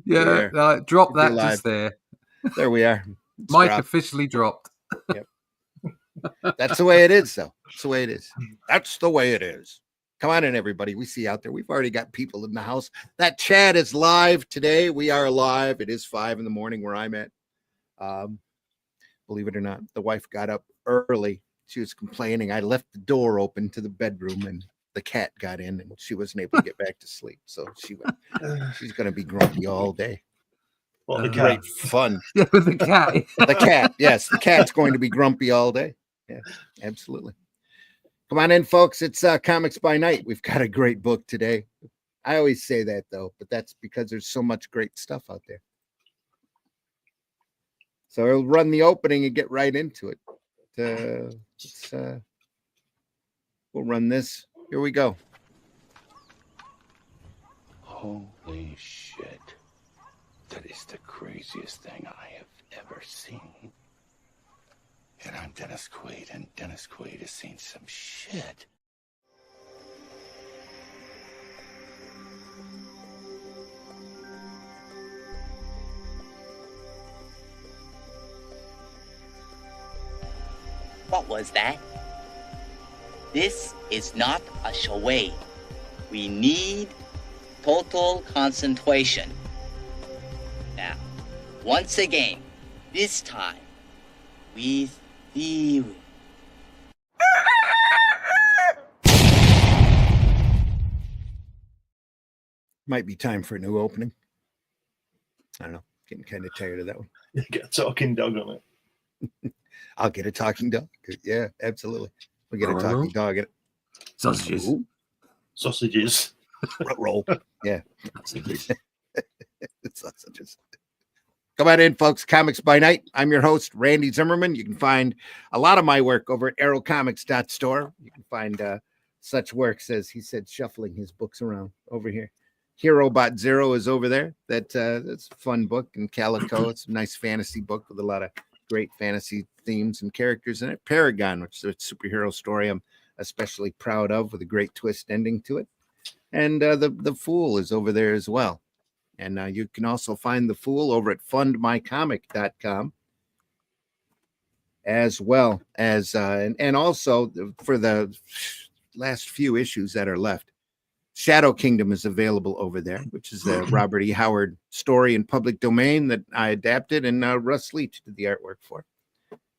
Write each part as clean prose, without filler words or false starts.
Yeah, drop that just there. There we are. Mike officially dropped. Yep. That's the way it is, though. That's the way it is. That's the way it is. Come on in, everybody. We see out there. We've already got people in the house. That chat is live today. We are live. It is 5 a.m. where I'm at. Believe it or not, the wife got up early. She was complaining. I left the door open to the bedroom, and the cat got in, and she wasn't able to get back to sleep. So she's going to be grumpy all day. Well, the great fun. Yeah, with the cat. The cat, yes. The cat's going to be grumpy all day. Yeah, absolutely. Come on in, folks. It's Comics by Night. We've got a great book today. I always say that, though, but that's because there's so much great stuff out there. So I'll run the opening and get right into it. We'll run this. Here we go. Holy shit. That is the craziest thing I have ever seen. And I'm Dennis Quaid, and Dennis Quaid has seen some shit. What was that? This is not a charade. We need total concentration. Now, once again, this time, with theory. Might be time for a new opening. I don't know. Getting kind of tired of that one. You get a talking dog on it. I'll get a talking dog. Yeah, absolutely. We'll get a talking dog in it. Sausages. Ooh. Sausages. Roll. Yeah. Sausages. Come on in, folks. Comics by Night. I'm your host, Randy Zimmerman. You can find a lot of my work over at arrowcomics.store. You can find such works as he said, shuffling his books around over here. Hero Bot Zero is over there. That's a fun book. And Calico, it's a nice fantasy book with a lot of great fantasy themes and characters in it. Paragon, which is a superhero story I'm especially proud of, with a great twist ending to it. And the Fool is over there as well. And you can also find The Fool over at fundmycomic.com, as well as, and also for the last few issues that are left, Shadow Kingdom is available over there, which is a Robert E. Howard story in public domain that I adapted, and Russ Leach did the artwork for.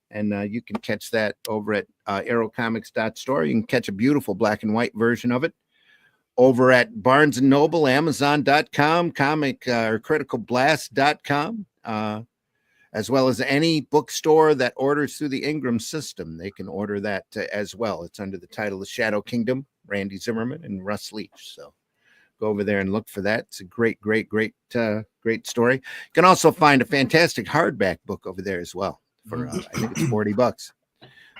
And you can catch that over at arrowcomics.store. You can catch a beautiful black and white version of it over at Barnes & Noble, Amazon.com, criticalblast.com, as well as any bookstore that orders through the Ingram system. They can order that as well. It's under the title of Shadow Kingdom, Randy Zimmerman and Russ Leach. So go over there and look for that. It's a great story. You can also find a fantastic hardback book over there as well for, I think it's $40.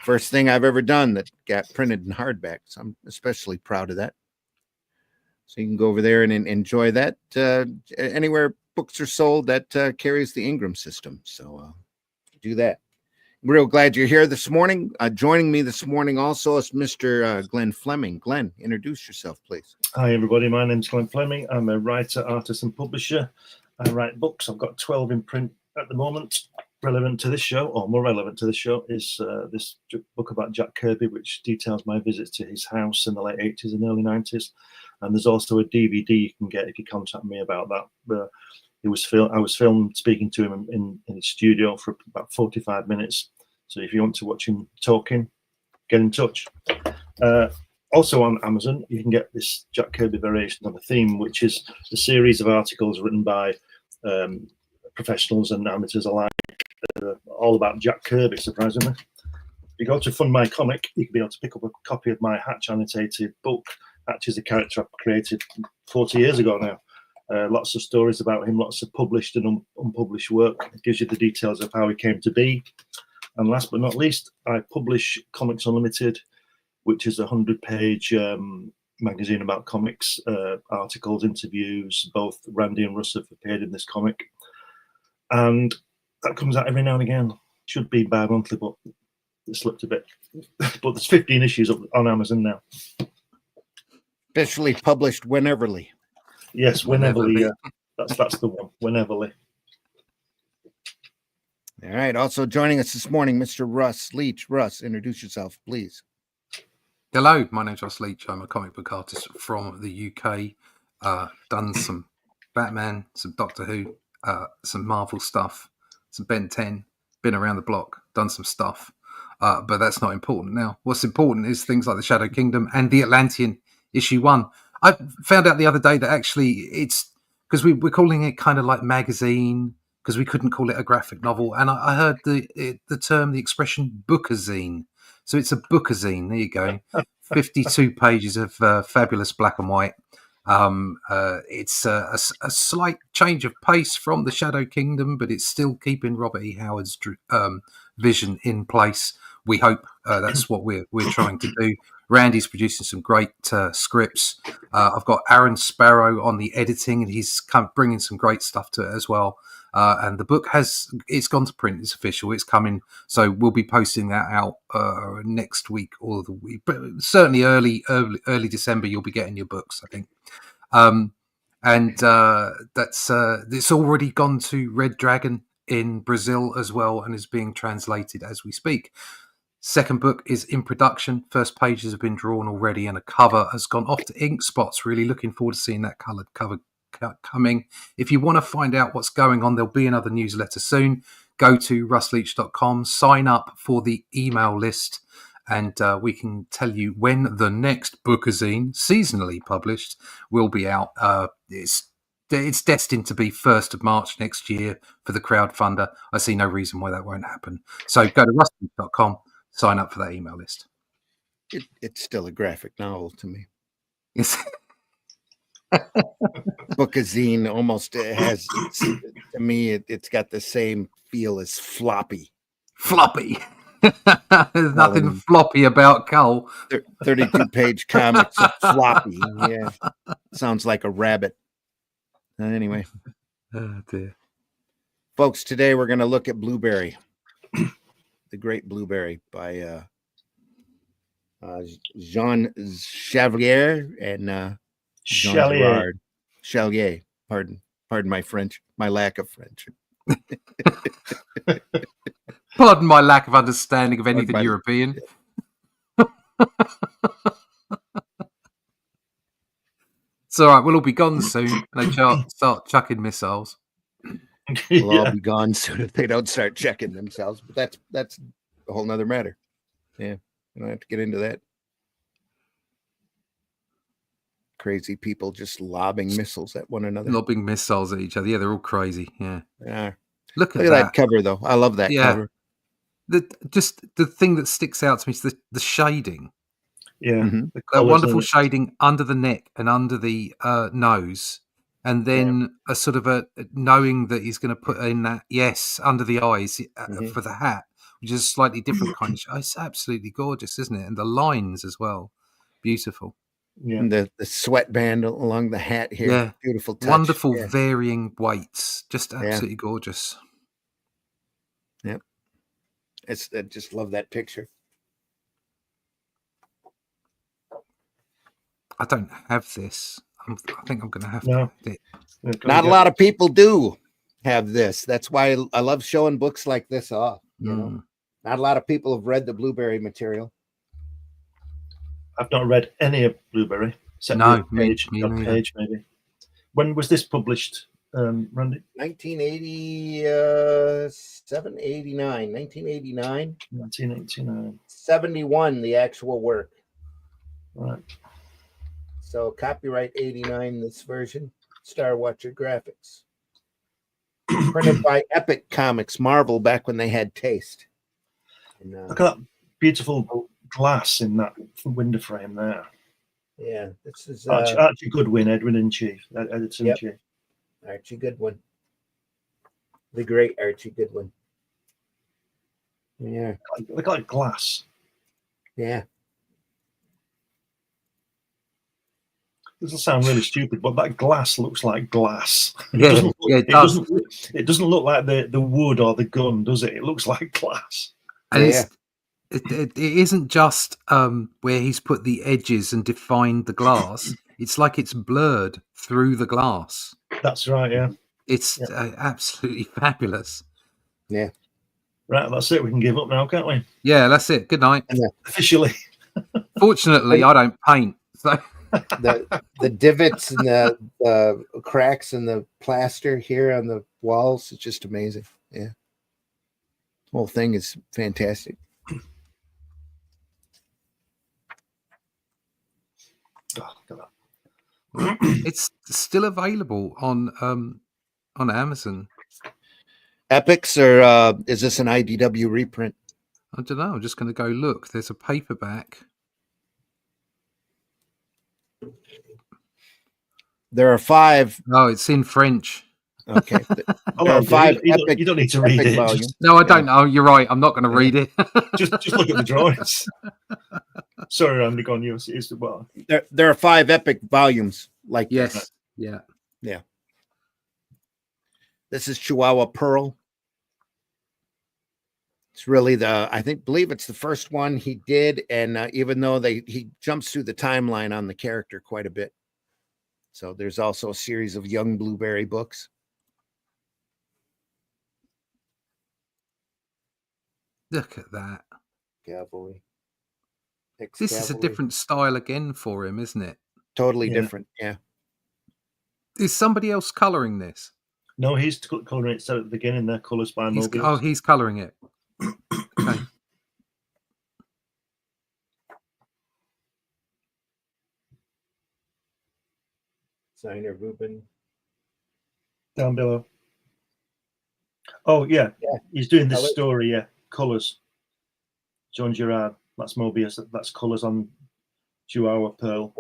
First thing I've ever done that got printed in hardback. So I'm especially proud of that. So you can go over there and enjoy that. Anywhere books are sold, that carries the Ingram system. So do that. Real glad you're here this morning. Joining me this morning also is Mr. Glenn Fleming. Glenn, introduce yourself, please. Hi, everybody. My name's Glenn Fleming. I'm a writer, artist, and publisher. I write books. I've got 12 in print at the moment. Relevant to this show, or more relevant to this show, is this book about Jack Kirby, which details my visits to his house in the late 80s and early 90s. And there's also a DVD you can get if you contact me about that. I was filmed speaking to him in his studio for about 45 minutes. So if you want to watch him talking, get in touch. Also on Amazon, you can get this Jack Kirby variation on a theme, which is a series of articles written by professionals and amateurs alike, all about Jack Kirby, surprisingly. If you go to Fund My Comic, you can be able to pick up a copy of my Hatch annotated book. Hatch is a character I created 40 years ago now. Lots of stories about him, lots of published and unpublished work. It gives you the details of how he came to be. And last but not least, I publish Comics Unlimited, which is a 100-page magazine about comics, articles, interviews. Both Randy and Russ have appeared in this comic. And that comes out every now and again. Should be bi-monthly, but it slipped a bit. But there's 15 issues on Amazon now. Especially published wheneverly. Yes, wheneverly. That's the one. Wheneverly. All right. Also joining us this morning, Mr. Russ Leach. Russ, introduce yourself, please. Hello, my name's Russ Leach. I'm a comic book artist from the UK. Done some Batman, some Doctor Who, some Marvel stuff, some Ben 10. Been around the block, done some stuff. But that's not important now. What's important is things like the Shadow Kingdom and the Atlantean issue 1. I found out the other day that actually it's because we're calling it kind of like magazine because we couldn't call it a graphic novel. And I heard the expression bookazine. So it's a bookazine. There you go. 52 pages of fabulous black and white. It's a slight change of pace from the Shadow Kingdom, but it's still keeping Robert E. Howard's vision in place. We hope that's what we're trying to do. Randy's producing some great scripts. I've got Aaron Sparrow on the editing, and he's kind of bringing some great stuff to it as well. And the book it's gone to print. It's official. It's coming. So we'll be posting that out next week or the week, but certainly early December. You'll be getting your books, I think. That's it's already gone to Red Dragon in Brazil as well, and is being translated as we speak. Second book is in production. First pages have been drawn already, and a cover has gone off to ink spots. Really looking forward to seeing that coloured cover coming. If you want to find out what's going on, there'll be another newsletter soon. Go to russleach.com, sign up for the email list, and we can tell you when the next bookazine, seasonally published, will be out. It's destined to be 1st of March next year for the crowdfunder. I see no reason why that won't happen. So go to russleach.com, sign up for that email list. It's still a graphic novel to me. Yes. Bookazine almost has, to me, it's got the same feel as floppy. Floppy. There's nothing floppy about Cole. 32-page comics are floppy. Yeah, sounds like a rabbit. Anyway, oh dear, folks, today we're going to look at Blueberry, the Great Blueberry by Jean Chalier and Jean Chalier. Pardon my French, my lack of French. Pardon my lack of understanding of anything European. It's all right. We'll all be gone soon. They start chucking missiles. We'll all be gone soon if they don't start checking themselves. But that's a whole nother matter. Yeah, we don't have to get into that. Crazy people just lobbing missiles at one another. Lobbing missiles at each other. Yeah, they're all crazy. Yeah. Look at that cover, though. I love that cover. The thing that sticks out to me is the shading. Yeah. Mm-hmm. That wonderful shading under the neck and under the nose. And then a sort of a knowing that he's going to put in that, under the eyes for the hat, which is a slightly different kind of shade. It's absolutely gorgeous, isn't it? And the lines as well. Beautiful. Yeah. And the sweatband along the hat here. Yeah. Beautiful touch. Wonderful varying weights. Just absolutely gorgeous. Yep. I just love that picture. I don't have this. I think I'm going to have to have it. Not a lot of people do have this. That's why I love showing books like this off. You know, not a lot of people have read the Blueberry material. I've not read any of Blueberry except the page maybe. When was this published, Randy? 1989. 71, the actual work. Right. So copyright 89, this version. Star Watcher Graphics. Printed by Epic Comics, Marvel, back when they had taste. And, look at that beautiful glass in that window frame there. Yeah, this is Archie Goodwin, editor-in-chief. Archie Goodwin. The great Archie Goodwin. Yeah. Look like glass. Yeah. This will sound really stupid, but that glass looks like glass. It does. It doesn't look like the wood or the gun, does it? It looks like glass. And it isn't just where he's put the edges and defined the glass. it's like it's blurred through the glass. That's right. Yeah. It's absolutely fabulous. Yeah. Right. That's it. We can give up now, can't we? Yeah, that's it. Good night. Officially. Fortunately, I don't paint, so The divots and the cracks in the plaster here on the walls, it's just amazing. Yeah. The whole thing is fantastic. Oh, look at that. it's still available on Amazon. Epics, or is this an IDW reprint? I don't know. I'm just going to go look. There's a paperback. There are 5. Oh, it's in French. Okay. Oh, There are 5 you epic. don't need to read epic it. volumes. No, I don't know. You're right. I'm not going to read it. Just look at the drawings. Sorry, Randy, go on. You it's well. There are 5 epic volumes like this. Yes. Yeah. This is Chihuahua Pearl. It's really believe it's the first one he did, and even though he jumps through the timeline on the character quite a bit. So there's also a series of Young Blueberry books. Look at that. Cowboy. This is a different style again for him, isn't it? Totally different. Yeah. Is somebody else colouring this? No, he's colouring it. So at the beginning, they're colours by Moebius. He's colouring it. Okay. Signer Rubin. Down below. Oh yeah. He's doing this story. Yeah, colours. John Giraud. That's Moebius. That's colours on Chihuahua Pearl.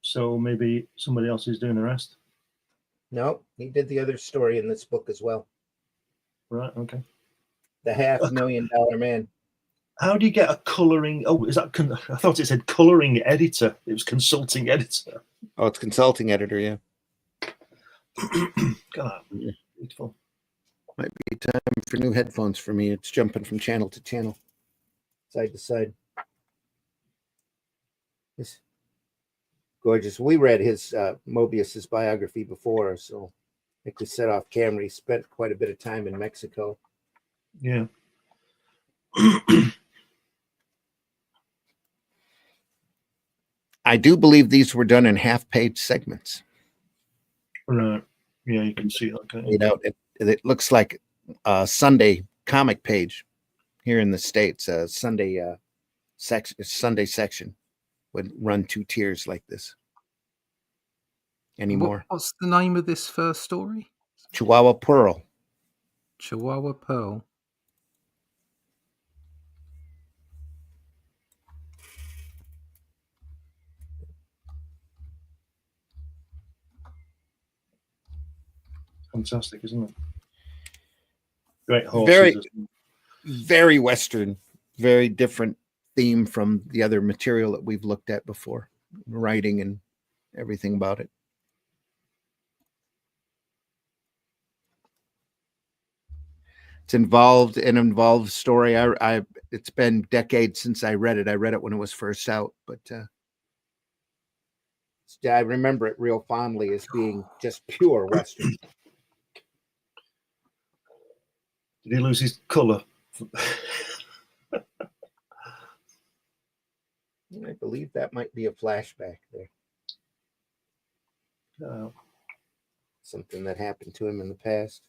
So maybe somebody else is doing the rest. No, he did the other story in this book as well. Right. Okay. The $500,000 Man. How do you get a colouring? Oh, is that? I thought it said colouring editor. It was consulting editor. Oh, it's consulting editor. Yeah. God, beautiful. Might be time for new headphones for me. It's jumping from channel to channel, side to side. It's gorgeous. We read his Moebius's biography before, so I think we set off camera. He spent quite a bit of time in Mexico. Yeah. I do believe these were done in half-page segments. Right. Yeah, you can see that. You know, it looks like a Sunday comic page here in the States. Sunday section would run 2 tiers like this. Anymore. What's the name of this first story? Chihuahua Pearl. Chihuahua Pearl. Fantastic, isn't it? Great horses. Very Western, very different theme from the other material that we've looked at before, writing and everything about it. It's an involved story. It's been decades since I read it. I read it when it was first out, but I remember it real fondly as being just pure Western. Did he lose his colour? I believe that might be a flashback there. Something that happened to him in the past.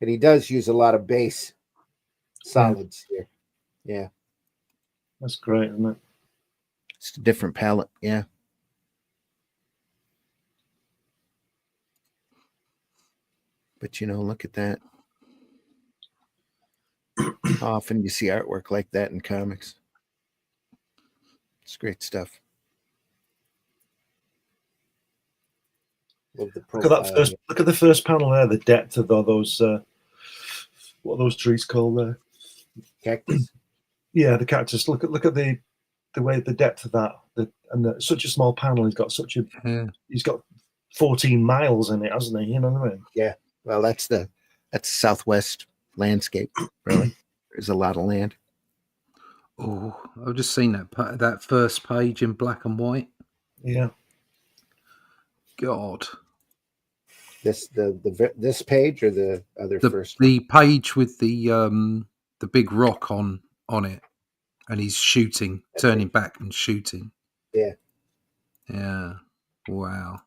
And he does use a lot of base solids here. Yeah. That's great, isn't it? It's a different palette. Yeah. But, you know, look at that. How often you see artwork like that in comics? It's great stuff. Love the profile. Look at the first panel there. The depth of all those. What are those trees called there? Cactus. Yeah, the cactus. Look at the way the depth of that. Such a small panel. He's got He's got 14 miles in it, hasn't he? You know what I mean? Yeah. Well, that's the Southwest landscape. Really, there's a lot of land. Oh, I've just seen that first page in black and white. Yeah. God, This this page or the other first one? the page with the big rock on it, and he's shooting, turning back and shooting. Yeah. Yeah. Wow.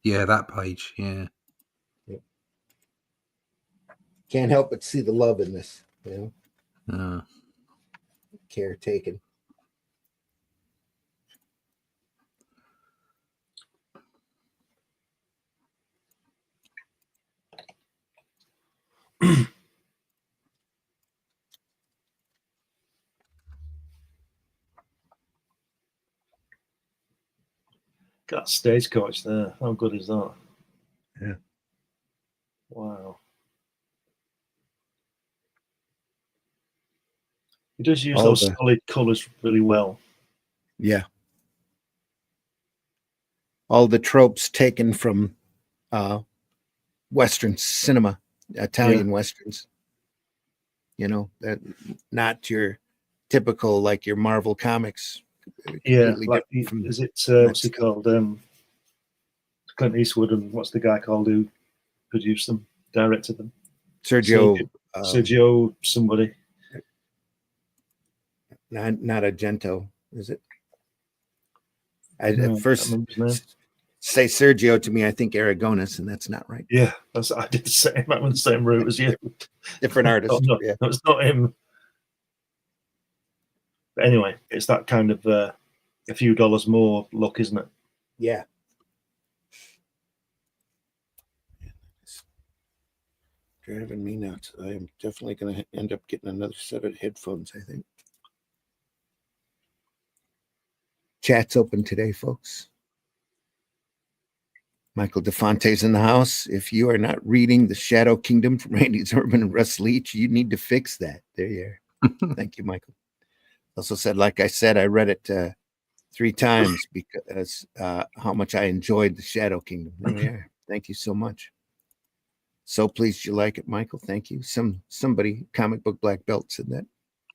Yeah, that page. Yeah. Can't help but see the love in this, you know, care taken. Got stagecoach there. How good is that? Yeah. Wow. He does use All those the- solid colours really well. Yeah. All the tropes taken from Western cinema, Italian Westerns. You know, that not your typical, like your Marvel comics. Yeah, Completely like different from is it what's he called? Clint Eastwood, and what's the guy called who produced them, directed them? Sergio somebody. not Argento, is it? I No, at first I can't remember his name. say Sergio, to me I think Aragonés, and that's not right. Yeah, I did the same. I went the same route as you. Different artist. Oh, no, Yeah. no, it's not him. But anyway, it's that kind of a few dollars more look, isn't it? Yeah. It's driving me nuts. I am definitely going to end up getting another set of headphones, I think. Chat's open today, folks. Michael DeFonte's in the house. If you are not reading The Shadow Kingdom from Randy Zimmerman and Russ Leach, you need to fix that. There you are. Thank you, Michael. Also said, like I said, I read it 3 times because how much I enjoyed The Shadow Kingdom. There we are. Thank you so much. So pleased you like it, Michael. Thank you. Somebody, comic book black belt, said that.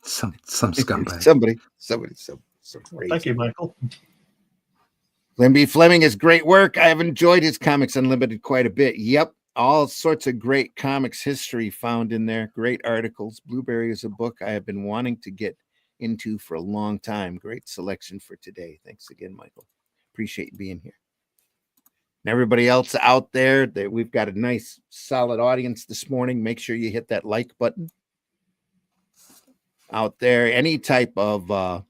Some scumbag. somebody. Thank you, Michael. Glenn B. Fleming is great work. I have enjoyed his Comics Unlimited quite a bit. Yep. All sorts of great comics history found in there. Great articles. Blueberry is a book I have been wanting to get into for a long time. Great selection for today. Thanks again, Michael. Appreciate you being here. And everybody else out there, that we've got a nice solid audience this morning. Make sure you hit that like button. Out there, any type of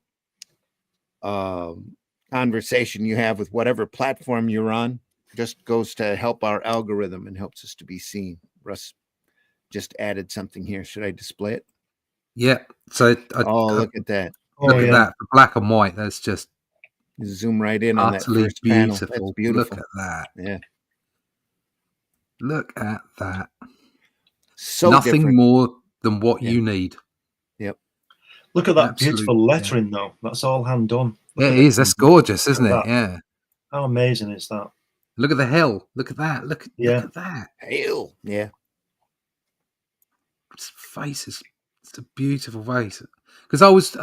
conversation you have with whatever platform you're on just goes to help our algorithm and helps us to be seen. Russ just added something here. Should I display it? Yeah. So look at that. Look at that. The black and white. That's just zoom right in on that utterly first panel. beautiful. That's beautiful. Look at that. Yeah. Look at that. So nothing different. more than what you need. Yep. Look at that beautiful lettering, though. That's all hand done. Yeah, it is. That's gorgeous, isn't it? Yeah. How amazing is that? Look at the hell. Look at that. Look at that. Hell. Yeah. His face is it's a beautiful face. Because I was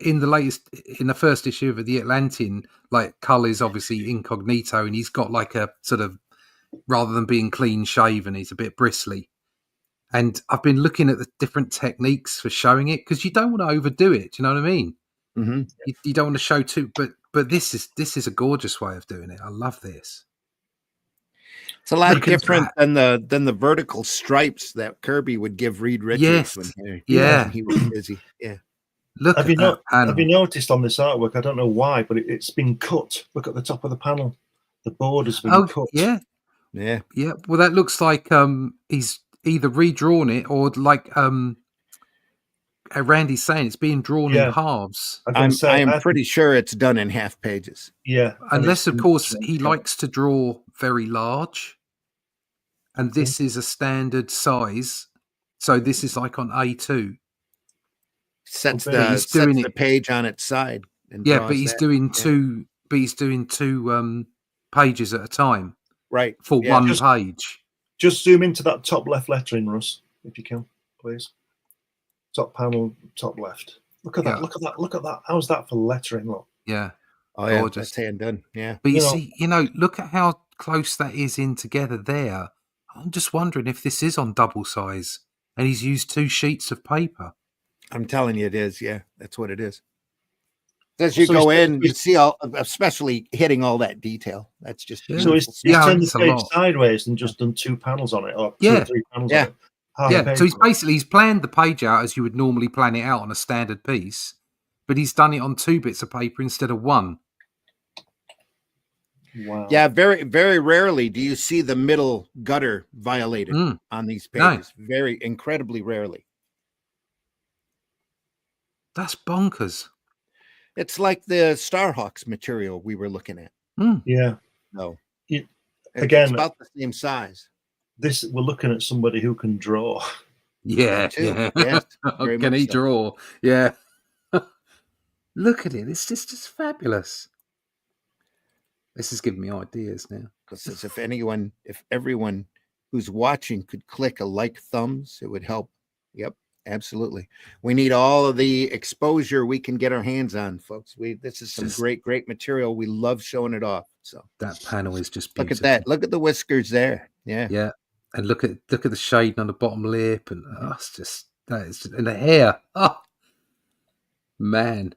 in the first issue of the Atlantean, like Cull is obviously incognito, and he's got like a sort of, rather than being clean shaven, he's a bit bristly. And I've been looking at the different techniques for showing it because you don't want to overdo it. Do you know what I mean? Mm-hmm. You don't want to show too, but this is a gorgeous way of doing it. I love this. It's a lot different than the vertical stripes that Kirby would give Reed Richards when he was busy. Yeah. Look have you noticed on this artwork? I don't know why, but it's been cut. Look at the top of the panel. The board has been cut. Yeah. Yeah. Yeah. Well, that looks like he's either redrawn it or like Randy's saying it's being drawn in halves. I'm pretty sure it's done in half pages. Yeah. Unless, of course, he likes to draw very large. And this is a standard size. So this is like on A2. Sets the page on its side. And but he's doing two pages at a time. Right. For one page. Just zoom into that top left lettering, Russ, if you can, please. Top panel, top left. Look at that! Look at that! Look at that! How's that for lettering? Look. Yeah. Oh yeah, Gorgeous. that's hand done. Yeah. But you You know- see, look at how close that is in together there. I'm just wondering if this is on double size and he's used 2 sheets of paper. I'm telling you, it is. Yeah, that's what it is. As you So go he's- in, you see all, especially hitting all that detail. That's just Yeah. So beautiful. he's Yeah, turned it's the a page lot. sideways and just done 2 panels on it, or 2 Yeah. or 3 panels Yeah. on it. Half a Yeah, page so he's on it. basically planned the page out as you would normally plan it out on a standard piece, but he's done it on 2 bits of paper instead of 1. Wow. Yeah, very, very rarely do you see the middle gutter violated Mm. on these No. pages. Very incredibly rarely. That's bonkers. It's like the Starhawks material we were looking at. Mm. Yeah. No, It- it's again- about the same size. This we're looking at somebody who can draw. Yeah, too. yeah. Yes, very Can much he so. draw? Yeah. Look at it. It's just fabulous. This is giving me ideas now. Because if everyone who's watching could click a like thumbs, it would help. Yep, absolutely. We need all of the exposure we can get our hands on, folks. This is some Just- great material. We love showing it off. So That panel is just look beautiful. at that. Look at the whiskers there. Yeah. Yeah, and look at the shading on the bottom lip, and it's just that is, and the hair. Oh man,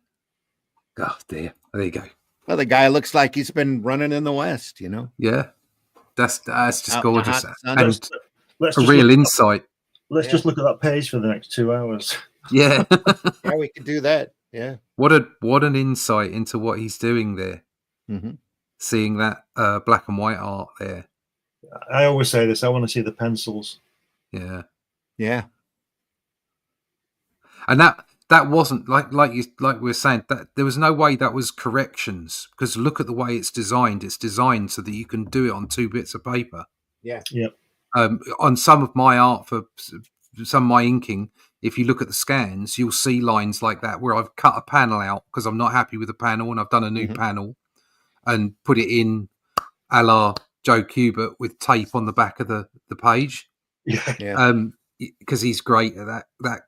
oh dear. There you go. Well, the guy looks like he's been running in the West, you know. Yeah, that's just Out in the gorgeous, hot sun. and Let's a just real look, insight. let's Yeah. just look at that page for the next 2 hours. Yeah, Yeah, we could do that. Yeah. what an insight into what he's doing there. hmm Seeing that black and white art there. I always say this. I want to see the pencils. Yeah, Yeah. and that wasn't like we were saying, that there was no way that was corrections, because look at the way it's designed. It's designed so that you can do it on 2 bits of paper. Yeah. On some of my art, for some of my inking, if you look at the scans, you'll see lines like that where I've cut a panel out because I'm not happy with the panel, and I've done a new Mhm. panel and put it in a la Joe Kubert with tape on the back of the page. Yeah. Yeah. Because he's great at that.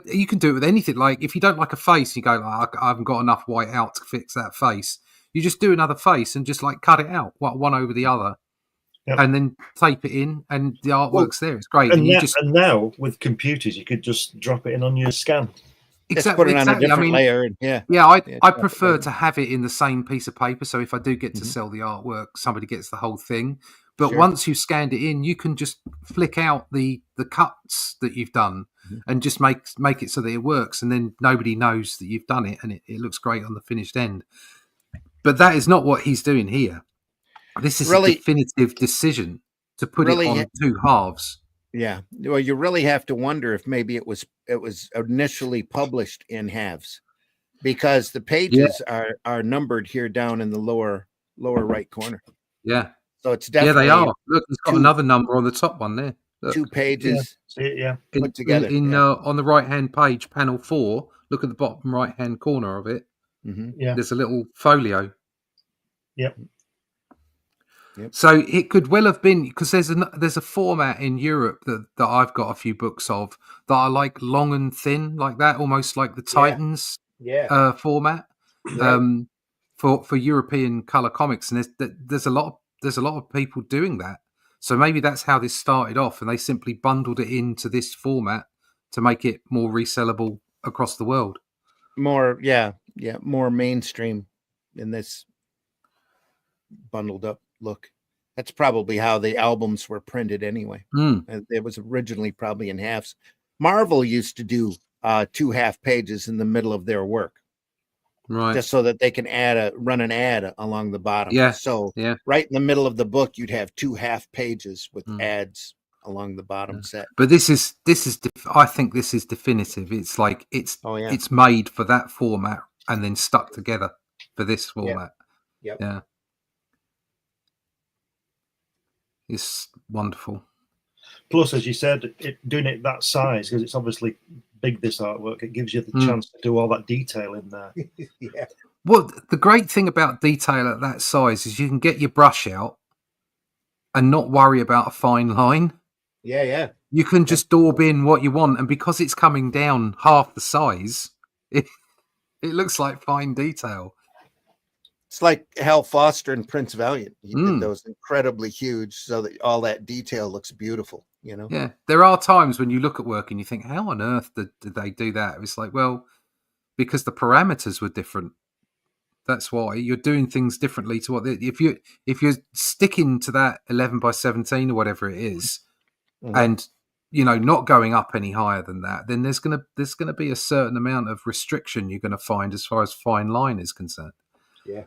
You can do it with anything. Like if you don't like a face, you go, I haven't got enough white out to fix that face. You just do another face and just like cut it out, one over the other, Yep. and then tape it in, and the artwork's there. It's great. And, you and now with computers, you could just drop it in on your scan. Just put it on a different layer. And yeah. Yeah, I drop it prefer later. to have it in the same piece of paper. So if I do get to Mhm. sell the artwork, somebody gets the whole thing. But Sure. once you've scanned it in, you can just flick out the cuts that you've done Mhm. and just make it so that it works. And then nobody knows that you've done it, and it looks great on the finished end. But that is not what he's doing here. This is Really- a definitive decision to put Really it on 2 halves. Yeah. Well, you really have to wonder if maybe it was initially published in halves, because the pages are numbered here down in the lower right corner. Yeah. So it's Yeah, definitely they are. Look, it's got 2 another number on the top one there. Look. 2 pages. See it? Yeah. put together, On the right hand page, panel 4, look at the bottom right hand corner of it. Mhm. Yeah. There's a little folio. Yep. Yep. So it could well have been, because there's a format in Europe that I've got a few books of that are like long and thin, like that, almost like the Titans Yeah. format. Right. For European color comics, and there's a lot of people doing that. So maybe that's how this started off, and they simply bundled it into this format to make it more resellable across the world. More mainstream in this bundled up look. That's probably how the albums were printed anyway. Mm. It was originally probably in halves. Marvel used to do 2 half pages in the middle of their work, Right. just so that they can run an ad along the bottom. Yeah, So yeah. right in the middle of the book, you'd have 2 half pages with Mm. ads along the bottom set. But this is I think this is definitive. It's like it's made for that format and then stuck together for this format. Yep. Yeah. It's wonderful. Plus, as you said, doing it that size, because it's obviously big, this artwork, it gives you the chance to do all that detail in there. Yeah. Well, the great thing about detail at that size is you can get your brush out and not worry about a fine line. Yeah. You can just daub in what you want, and because it's coming down half the size, It looks like fine detail. It's like Hal Foster and Prince Valiant. He did Mm. those incredibly huge, so that all that detail looks beautiful. You know. Yeah, there are times when you look at work and you think, how on earth did they do that? It's like, well, because the parameters were different. That's why you're doing things differently to what if you're sticking to that 11x17 or whatever it is, and not going up any higher than that, then there's gonna be a certain amount of restriction you're gonna find as far as fine line is concerned. Yeah.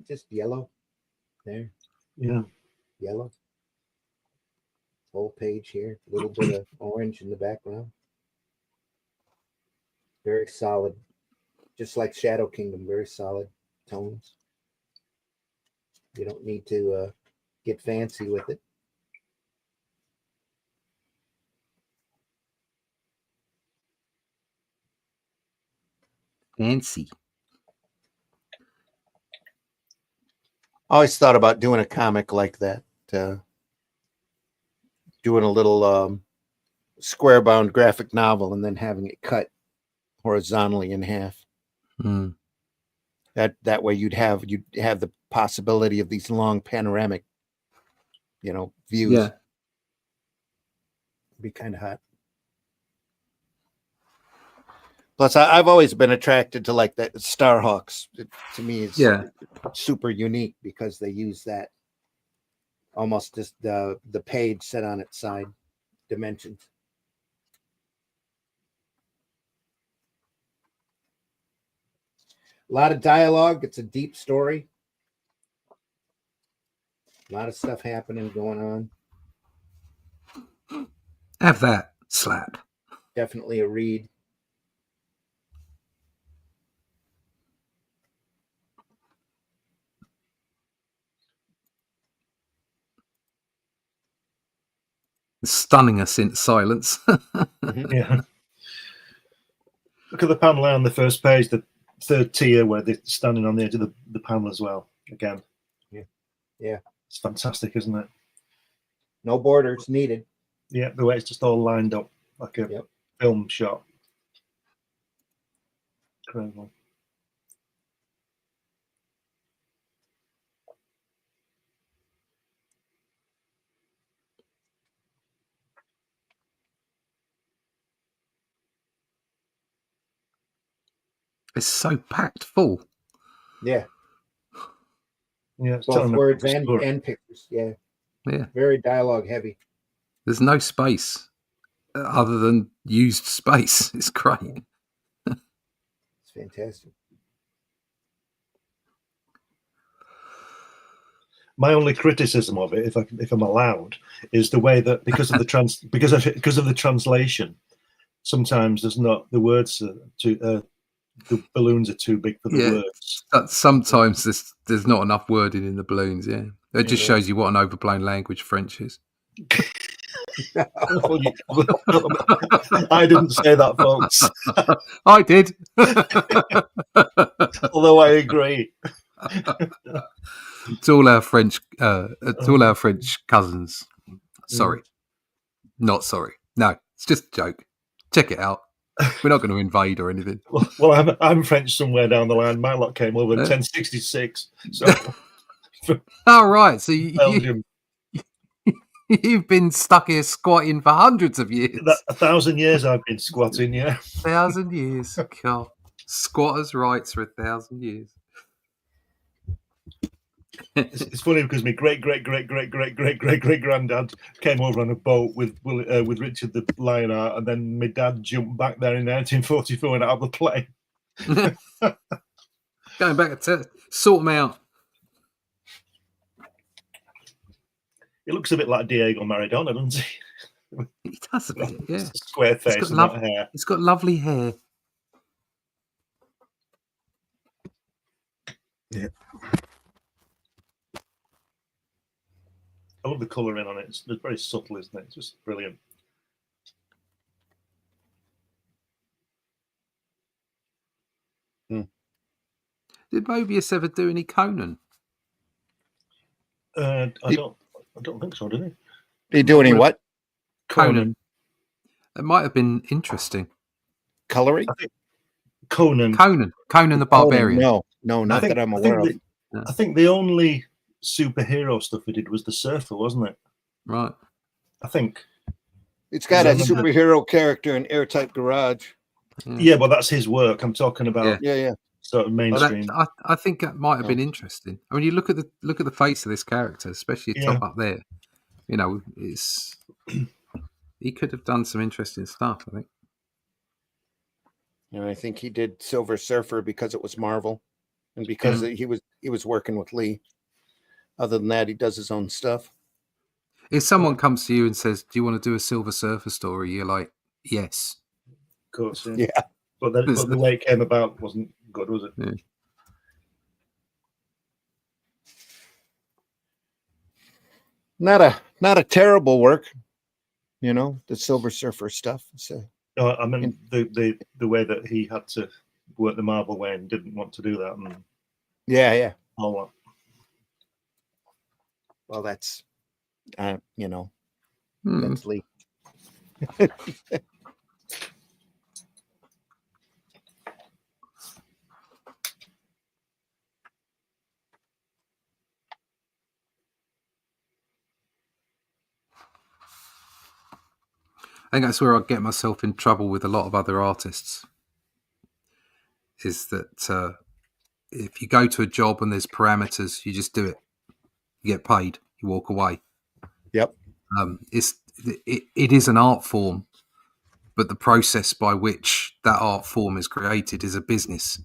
Just yellow there. Yeah. Yellow. Whole page here. A little bit of orange in the background. Very solid. Just like Shadow Kingdom, very solid tones. You don't need to get fancy with it. Fancy. I always thought about doing a comic like that. Doing a little square bound graphic novel and then having it cut horizontally in half. Mm. That way you'd have the possibility of these long panoramic, views. Yeah. It'd be kind of hot. Plus, I've always been attracted to like that Starhawks. To me, it's super unique because they use that almost just the page set on its side dimensions. A lot of dialogue. It's a deep story. A lot of stuff happening, going on. Have that slap. Definitely a read. Stunning us into silence. Yeah. Look at the panel on the first page, the third tier where they're standing on the edge of the panel as well. Again. Yeah. It's fantastic, isn't it? No borders needed. Yeah, the way it's just all lined up like a film shot. Incredible. It's so packed full. Yeah. Yeah, it's both words and pictures. Yeah. Yeah. Very dialogue heavy. There's no space other than used space. It's great. It's fantastic. My only criticism of it, if I'm allowed, is the way that because of the translation, sometimes there's not the words the balloons are too big for the words. Sometimes there's not enough wording in the balloons. Yeah, it just shows you what an overblown language French is. I didn't say that, folks. I did. Although I agree. To all our French, cousins. Sorry, not sorry. No, it's just a joke. Check it out. We're not going to invade or anything. Well, I'm French somewhere down the line. My lot came over in 1066. So, all right. So Belgium. You've been stuck here squatting for hundreds of years. 1,000 years I've been squatting. Yeah, 1,000 years. God, squatters' rights for 1,000 years. It's funny because my great granddad came over on a boat with Richard the Lionheart, and then my dad jumped back there in 1944 and out of the plane. Going back to sort them out. He looks a bit like Diego Maradona, doesn't he? He does a bit, yeah. Square face and that hair. He's got lovely hair. Yeah. I love the colouring on it. It's very subtle, isn't it? It's just brilliant. Did Moebius ever do any Conan? I don't think so, did he? Did he do any what? Conan. It might have been interesting. Coloring? I think Conan. Conan the Barbarian. No, not that I'm aware of. I think the only superhero stuff he did was the Surfer, wasn't it? Right. I think. It's got a superhero character in Airtight Garage. Yeah, but that's his work. I'm talking about Yeah. sort of mainstream. I think that might have been interesting. I mean, you look at the face of this character, especially top up there. You know, it's he could have done some interesting stuff. I think. And I think he did Silver Surfer because it was Marvel, and because he was working with Lee. Other than that, he does his own stuff. If someone comes to you and says, "Do you want to do a Silver Surfer story?" You're like, "Yes." Of course, yeah. But the way it came about wasn't good, was it? Yeah. Not a terrible work, you know, the Silver Surfer stuff. So I mean the way that he had to work the Marvel way and didn't want to do that. And yeah. All that. Well, that's you know, that's Lee. I think that's where I get myself in trouble with a lot of other artists. Is that if you go to a job and there's parameters, you just do it. You get paid. You walk away. Yep. It is an art form, but the process by which that art form is created is a business.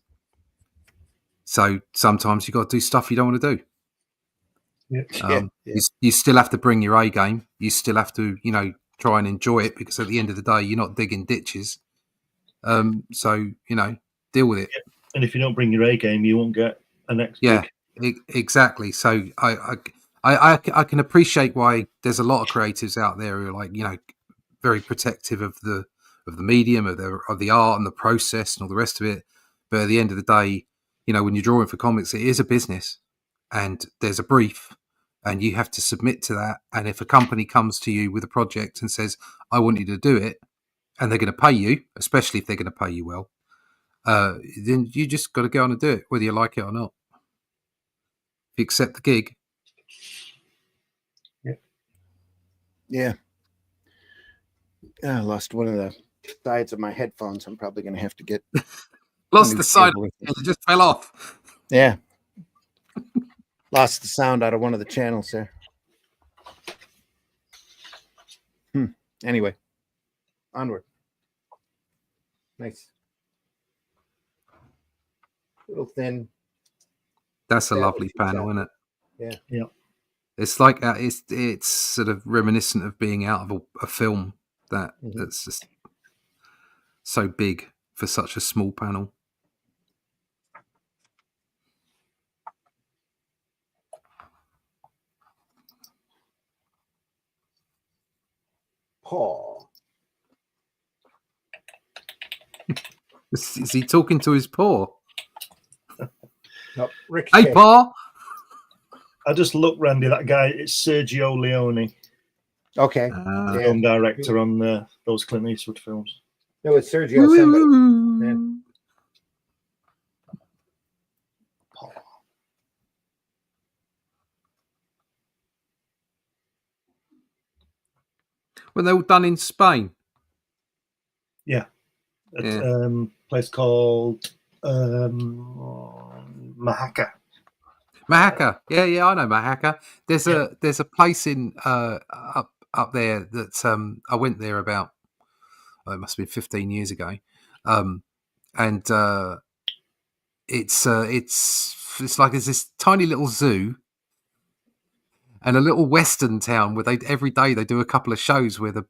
So sometimes you got to do stuff you don't want to do. You still have to bring your A game. You still have to, you know, try and enjoy it, because at the end of the day, you're not digging ditches. So, you know, deal with it. Yeah. And if you don't bring your A game, you won't get an next gig. Exactly. So I can appreciate why there's a lot of creatives out there who are, like, you know, very protective of the medium, of the art and the process and all the rest of it. But at the end of the day, you know, when you're drawing for comics, it is a business, and there's a brief, and you have to submit to that. And if a company comes to you with a project and says, "I want you to do it," and they're going to pay you, especially if they're going to pay you well, then you just got to go on and do it, whether you like it or not. If you accept the gig. Yeah. I lost one of the sides of my headphones. I'm probably going to have to get lost the side. It just fell off. Yeah. Lost the sound out of one of the channels there. Anyway, onward. Nice. Little thin. That's a lovely panel, isn't it? Yeah. Yeah. It's like it's sort of reminiscent of being out of a film that's just so big for such a small panel. Paw. Is he talking to his paw? Nope. Rick. Hey, paw. I just looked, Randy. That guy, it's Sergio Leone. Okay. The film director on those Clint Eastwood films. No, it's Sergio. Somebody. Paw. Were they all done in Spain? Yeah. At a place called Mahaca. Mahaca. Yeah, I know Mahaca. There's a place in up there that I went there about, it must have been 15 years ago. And it's like there's this tiny little zoo and a little western town where every day they do a couple of shows where the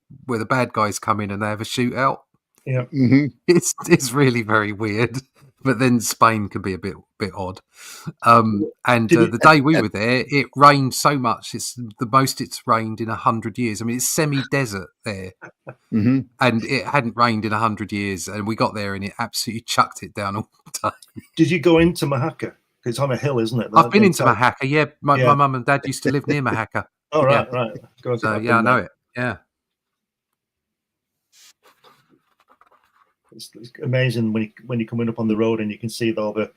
bad guys come in and they have a shootout. Yeah. Mm-hmm. It's really very weird, but then Spain can be a bit odd. And the day we were there, it rained so much. It's the most it's rained in 100 years. I mean, it's semi-desert there, Mm-hmm. and it hadn't rained in 100 years. And we got there, and it absolutely chucked it down all the time. Did you go into Mahaca? It's on a hill, isn't it? I've been into Mahaca. Yeah, my mum and dad used to live near Mahaca. Oh, right. Go So yeah, I know it. Yeah. it's amazing when you're coming up on the road and you can see all the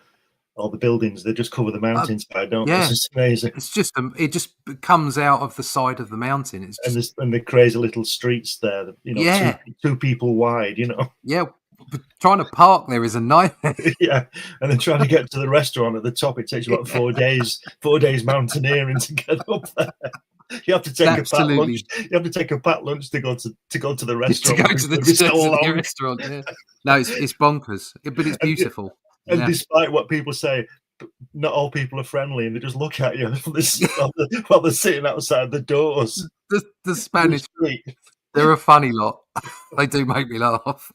buildings. They just cover the mountainside, don't they? Yeah. It's just amazing. It's just it just comes out of the side of the mountain. It's just, And the crazy little streets there, that, you know, Yeah. two people wide, you know. yeah. But trying to park there is a nightmare. Yeah, and then trying to get to the restaurant at the top, it takes you about 4 days. 4 days mountaineering to get up there. You have to take a packed lunch. You have to take a packed lunch to go to the restaurant. To go to the restaurant. Yeah. No, it's bonkers, but it's beautiful. And despite what people say, not all people are friendly, and they just look at you while they're sitting outside the doors. The Spanish, they're a funny lot. They do make me laugh.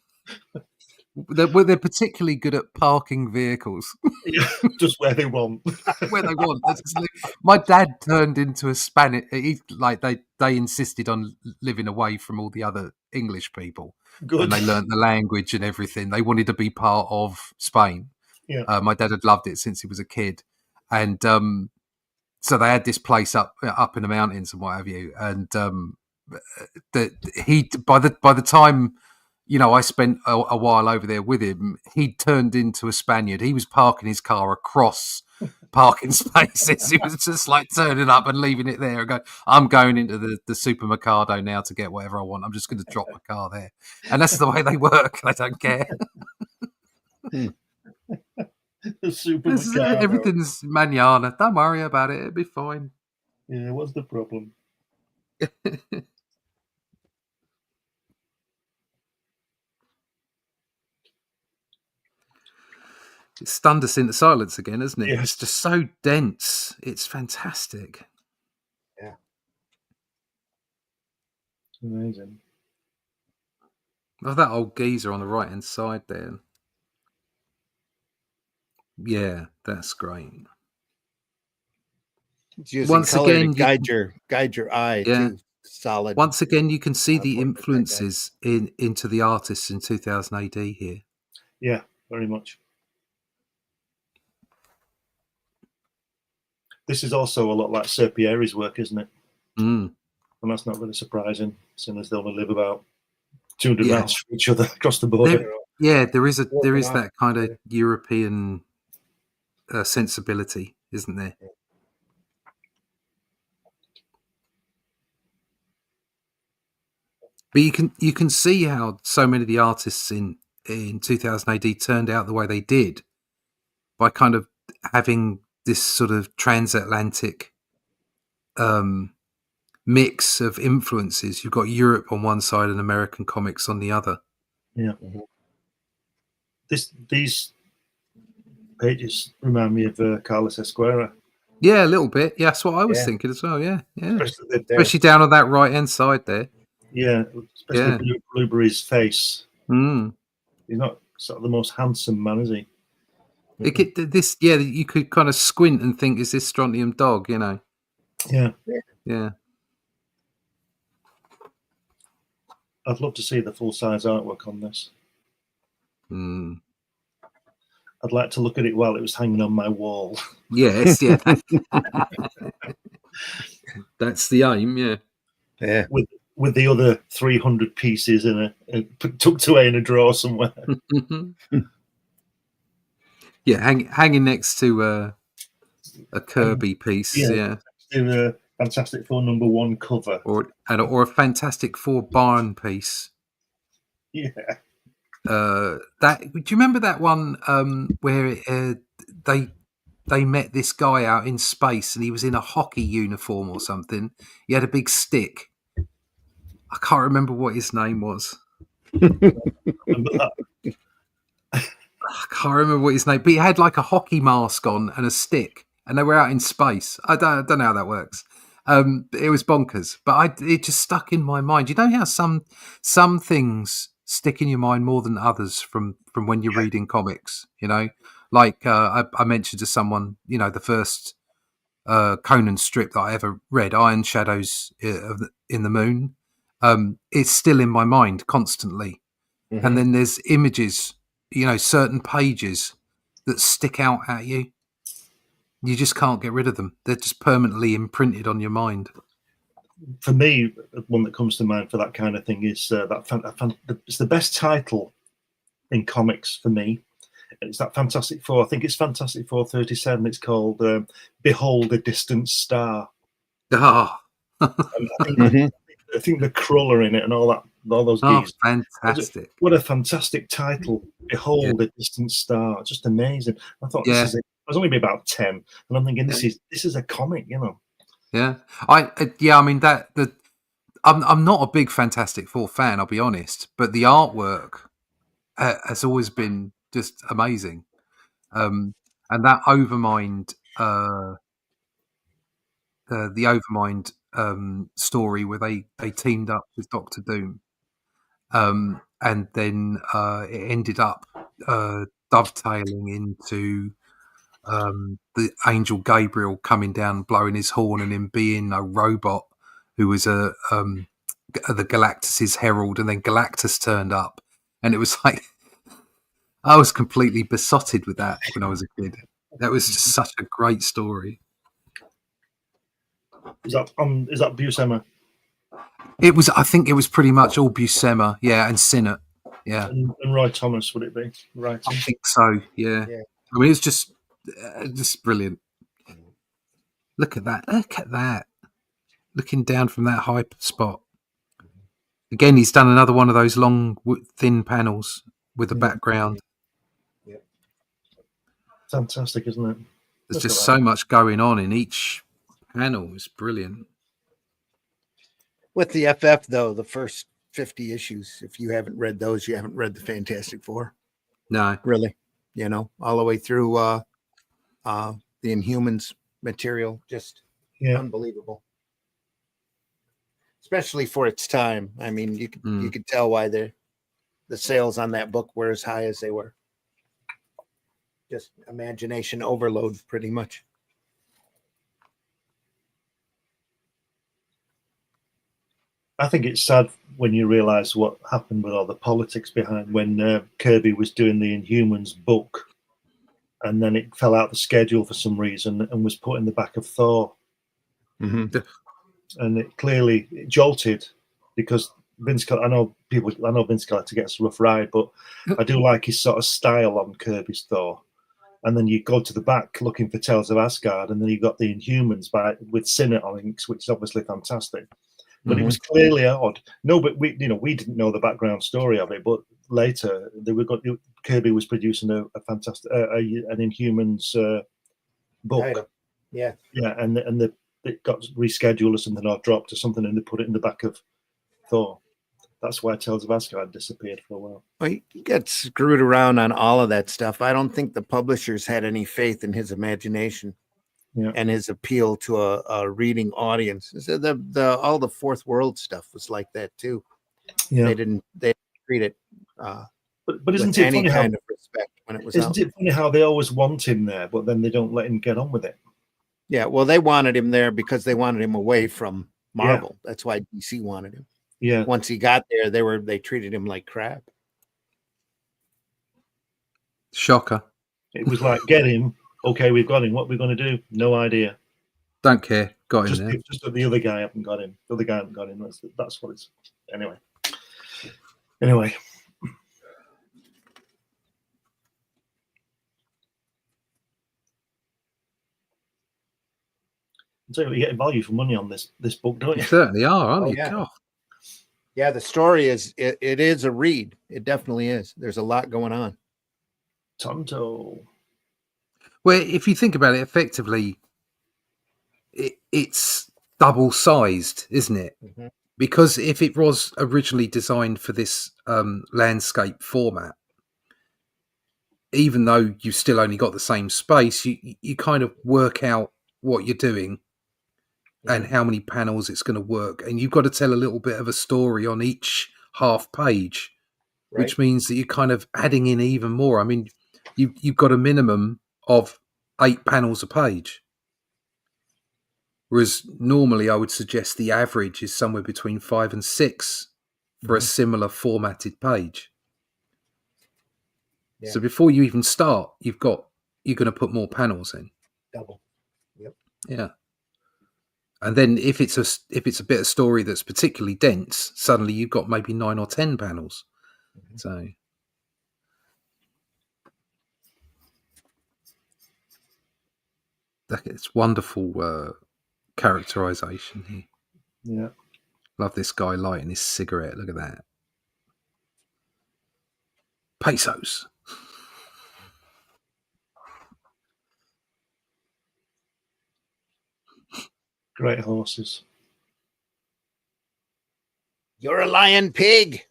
They're particularly good at parking vehicles. Yeah, just where they want. Where they want. My dad turned into a Spanish. They insisted on living away from all the other English people. Good. And they learnt the language and everything. They wanted to be part of Spain. Yeah. My dad had loved it since he was a kid, and so they had this place up in the mountains and what have you. And by the time, you know, I spent a while over there with him, he'd turned into a Spaniard. He was parking his car across parking spaces. He was just like turning up and leaving it there and going, I'm going into the supermercado now to get whatever I want. I'm just going to drop my car there. And that's the way they work. They don't care. Everything's mañana. Don't worry about it. It'll be fine. Yeah, what's the problem? It stunned us into silence again, hasn't it? Yes. It's just so dense. It's fantastic. Yeah. Amazing. Oh, that old geezer on the right-hand side there. Yeah, that's great. Once again, guide your eye. Yeah. Too solid. Once again, you can see the influences into the artists in 2000 AD here. Yeah, very much. This is also a lot like Serpieri's work, isn't it? Mm. And that's not really surprising, seeing as they only live about 200 miles from each other across the border. There is that kind of European sensibility, isn't there? But you can see how so many of the artists in 2000 AD turned out the way they did by kind of having this sort of transatlantic mix of influences. You've got Europe on one side and American comics on the other. Yeah. These pages remind me of Carlos Esquerra. Yeah, a little bit. Yeah, that's what I was thinking as well. Yeah. Especially down on that right-hand side there. Yeah, especially Blueberry's face. Mm. He's not sort of the most handsome man, is he? You could kind of squint and think, is this Strontium Dog, you know? Yeah. Yeah. I'd love to see the full-size artwork on this. Mm. I'd like to look at it while it was hanging on my wall. Yes, yeah. That's the aim, yeah. Yeah. With the other 300 pieces tucked away in a drawer somewhere. Yeah, hanging next to a Kirby piece. Yeah. In a Fantastic Four #1 cover, or a Fantastic Four barn piece. Yeah. Do you remember that one where they met this guy out in space and he was in a hockey uniform or something? He had a big stick. I can't remember what his name was. I can't remember what his name, but he had like a hockey mask on and a stick, and they were out in space. I don't know how that works. It was bonkers, but it just stuck in my mind. You know how some things stick in your mind more than others from when you're reading comics. You know, like I mentioned to someone, you know, the first Conan strip that I ever read, Iron Shadows in the Moon. It's still in my mind constantly, and then there's images. You know, certain pages that stick out at you. You just can't get rid of them. They're just permanently imprinted on your mind. For me, one that comes to mind for that kind of thing is it's the best title in comics for me. It's that Fantastic Four. I think it's Fantastic Four 37. It's called Behold a Distant Star. Oh, And I think the Krull are in it and all those geese. fantastic. What a fantastic title. Behold a Distant Star. Just amazing. I thought Yeah. this is it. I was only about 10 and I'm thinking this is a comic, you know. Yeah. I mean I'm not a big Fantastic Four fan, I'll be honest, but the artwork has always been just amazing. And that Overmind the Overmind story where they teamed up with Doctor Doom, and then it ended up dovetailing into the angel Gabriel coming down, blowing his horn, and him being a robot who was the Galactus's herald, and then Galactus turned up, and it was like I was completely besotted with that when I was a kid. That was just such a great story. Is that Buscema? It was. I think it was pretty much all Buscema, yeah, and Sinnott, yeah, And Roy Thomas, would it be? Right. I think so, yeah. I mean, it's just brilliant. Look at that! Look at that! Looking down from that high spot. Again, he's done another one of those long, thin panels with the background. Yeah. Fantastic, isn't it? There's just so much going on in each panel. It's brilliant. With the FF, though, the first 50 issues, if you haven't read those, you haven't read the Fantastic Four. No. Really. You know, all the way through the Inhumans material. Just unbelievable. Especially for its time. I mean, you could tell why the sales on that book were as high as they were. Just imagination overload, pretty much. I think it's sad when you realise what happened with all the politics behind when Kirby was doing the Inhumans book, and then it fell out the schedule for some reason and was put in the back of Thor. Mm-hmm. And it clearly jolted because Vince. I know Vince Collector gets a rough ride, but I do like his sort of style on Kirby's Thor. And then you go to the back looking for Tales of Asgard, and then you got the Inhumans with Sinnott on inks, which is obviously fantastic. But it was clearly odd. No, but we didn't know the background story of it. But later, Kirby was producing a fantastic an Inhumans book. Yeah, and it got rescheduled or something, or dropped or something, and they put it in the back of Thor. That's why Tales of Asgard disappeared for a while. Well, he got screwed around on all of that stuff. I don't think the publishers had any faith in his imagination and his appeal to a reading audience. So all the Fourth World stuff was like that too. Yeah. They didn't treat it but isn't it funny kind of respect when it was Isn't it funny how they always want him there, but then they don't let him get on with it? Yeah, well, they wanted him there because they wanted him away from Marvel. Yeah. That's why DC wanted him. Yeah. Once he got there, they treated him like crap. Shocker. It was like, get him. Okay, we've got him. What are we going to do? No idea. Don't care. Got him there. Just that the other guy haven't got him. The other guy hasn't got him. That's what it's. Anyway. So you're getting value for money on this book, don't you? You certainly are, aren't you? Yeah. Yeah, the story is it is a read. It definitely is. There's a lot going on. Tonto. Well, if you think about it, effectively, it's double-sized, isn't it? Mm-hmm. Because if it was originally designed for this landscape format, even though you've still only got the same space, you kind of work out what you're doing and how many panels it's going to work. And you've got to tell a little bit of a story on each half page, which means that you're kind of adding in even more. I mean, you've got a minimum of 8 panels a page. Whereas normally I would suggest the average is somewhere between 5 and 6 for a similar formatted page. Yeah. So before you even start, you're going to put more panels in. Double. Yep. Yeah. And then if it's a bit of story that's particularly dense, suddenly you've got maybe 9 or 10 panels. Mm-hmm. So It's wonderful characterization here. Yeah. Love this guy lighting his cigarette. Look at that. Pesos. Great horses. You're a lion pig.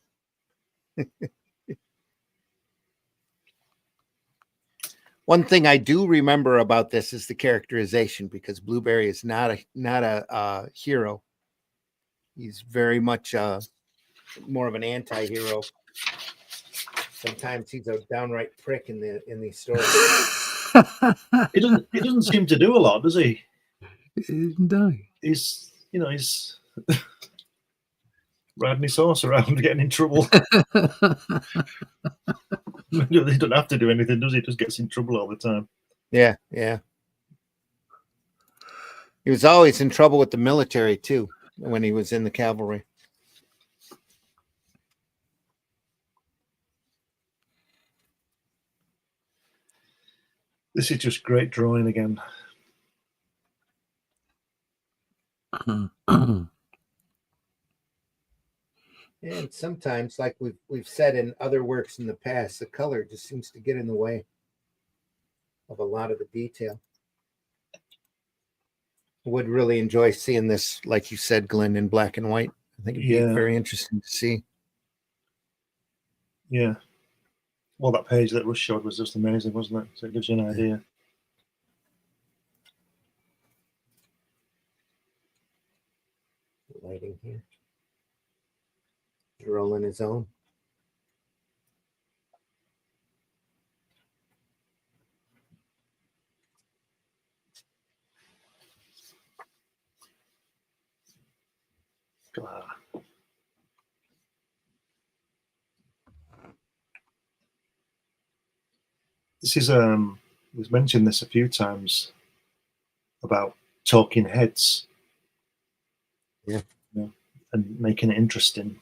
One thing I do remember about this is the characterization, because Blueberry is not a hero. He's very much more of an anti-hero. Sometimes he's a downright prick in these stories. He doesn't seem to do a lot, does he? No. He's riding his horse around, getting in trouble. He doesn't have to do anything, does he? Just gets in trouble all the time. Yeah. He was always in trouble with the military too when he was in the cavalry. This is just great drawing again. And sometimes, like we've said in other works in the past, the color just seems to get in the way of a lot of the detail. Would really enjoy seeing this, like you said, Glenn, in black and white. I think it'd be very interesting to see. Yeah. Well, that page that Russ showed was just amazing, wasn't it? So it gives you an idea. Lighting here. Rolling his own. This is we've mentioned this a few times about talking heads. Yeah. And making it interesting.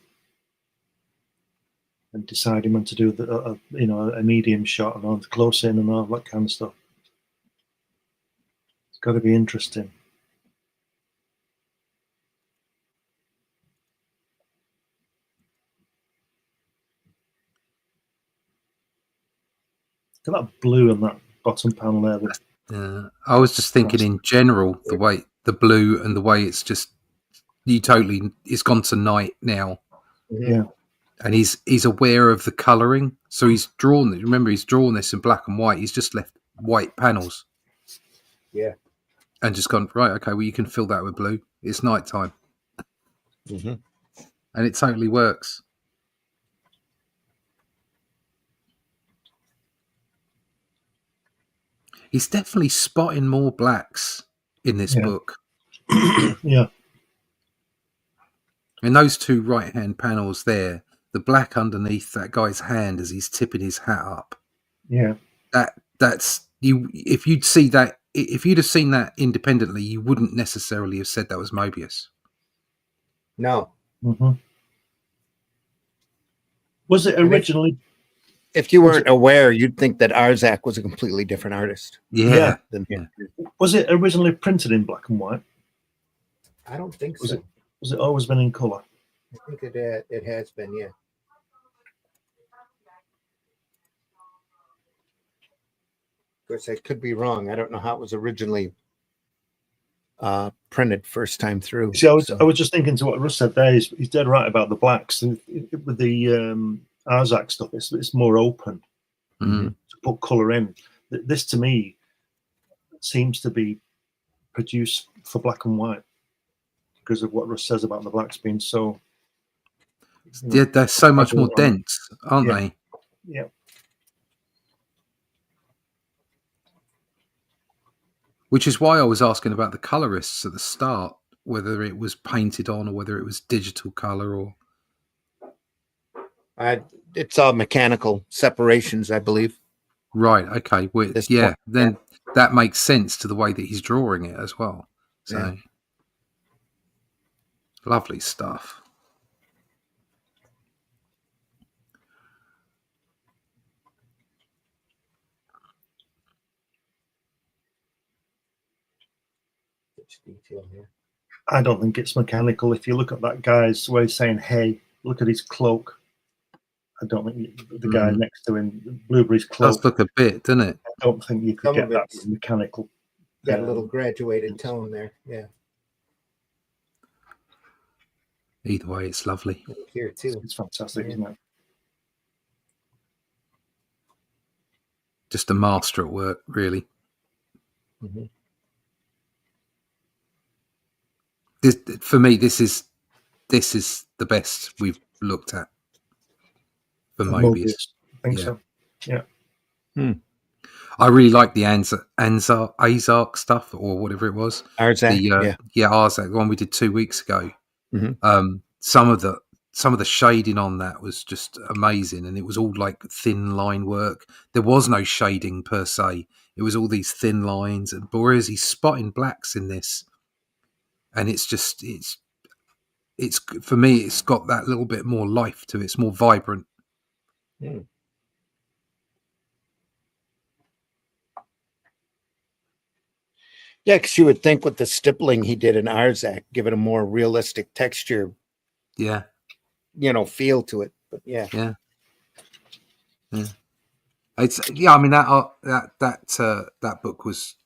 And deciding when to do a medium shot and on close in and all that kind of stuff. It's got to be interesting. Look at that blue on that bottom panel there. I was just thinking in general, the way the blue and the way it's just it's gone to night now. Yeah. And he's aware of the colouring. So he's drawn it. Remember, he's drawn this in black and white. He's just left white panels. Yeah. And just gone, right, okay, well, you can fill that with blue. It's nighttime. Mm-hmm. And it totally works. He's definitely spotting more blacks in this book. Yeah. And those two right-hand panels there, the black underneath that guy's hand as he's tipping his hat up. Yeah. That's you. If you'd have seen that independently, you wouldn't necessarily have said that was Moebius. No. Mm-hmm. Was it originally? If you weren't aware, you'd think that Arzak was a completely different artist. Yeah. Than him. Was it originally printed in black and white? I don't think so. Was it always been in colour? I think it has been, yeah. Of course, I could be wrong. I don't know how it was originally printed first time through. See, I was just thinking to what Russ said there. He's dead right about the blacks. And with the Arzak stuff, it's more open to put colour in. This, to me, seems to be produced for black and white because of what Russ says about the blacks being so. Yeah, they're so much more dense, aren't they? Yeah. Which is why I was asking about the colorists at the start, whether it was painted on or whether it was digital color or. It's all mechanical separations, I believe. Right. Okay. Then that makes sense to the way that he's drawing it as well. So lovely stuff. detail here. I don't think it's mechanical. If you look at that guy's where he's saying, "Hey, look at his cloak." I don't think the guy next to him, Blueberry's cloak. Does look a bit, doesn't it? I don't think you could Some get of that it's with mechanical. Got a little graduated tone there. Yeah. Either way, it's lovely. Here too. It's fantastic, isn't it? Just a master at work, really. Mm-hmm. This, for me, this is the best we've looked at for Moebius. I think so. Yeah. I really like the Azark stuff, or whatever it was. Arzak, Arzak, the one we did 2 weeks ago. Mm-hmm. Some of the shading on that was just amazing, and it was all like thin line work. There was no shading per se. It was all these thin lines, and whereas he's spotting blacks in this, and it's for me, it's got that little bit more life to it. It's more vibrant. Mm. Yeah, because you would think with the stippling he did in Arzak, give it a more realistic texture, Yeah. Feel to it. But yeah. It's I mean that book was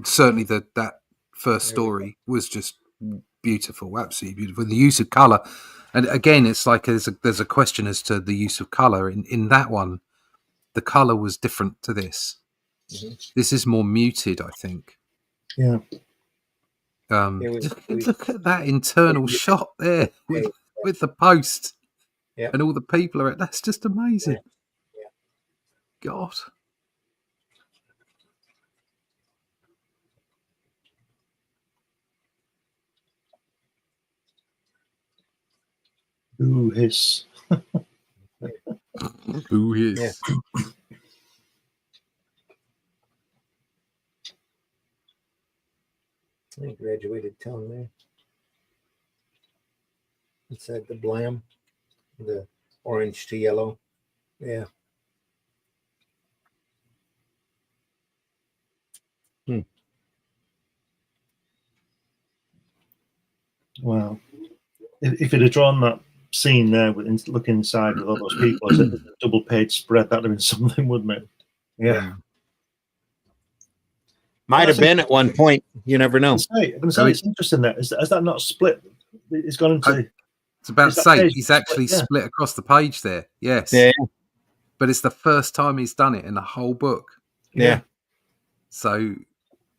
certainly that first story was just beautiful, absolutely beautiful. The use of color, and again, it's like there's a question as to the use of color in that one. The color was different to this. Mm-hmm. This is more muted, I think. Yeah. Look at that internal shot there with the post and all the people are. That's just amazing. Yeah. God. Ooh, hiss. Who is? Yeah. Graduated tone there. Inside the blam, the orange to yellow. Yeah. Wow. If you'd have drawn that scene there with looking inside with all those people as a double page spread, that'd have been something, wouldn't it? Yeah. Might have been at one point. You never know. I'm gonna say it's interesting that has that not split? It's gone into. It's about to say he's actually split across the page there. Yes. Yeah. But it's the first time he's done it in the whole book. Yeah. So,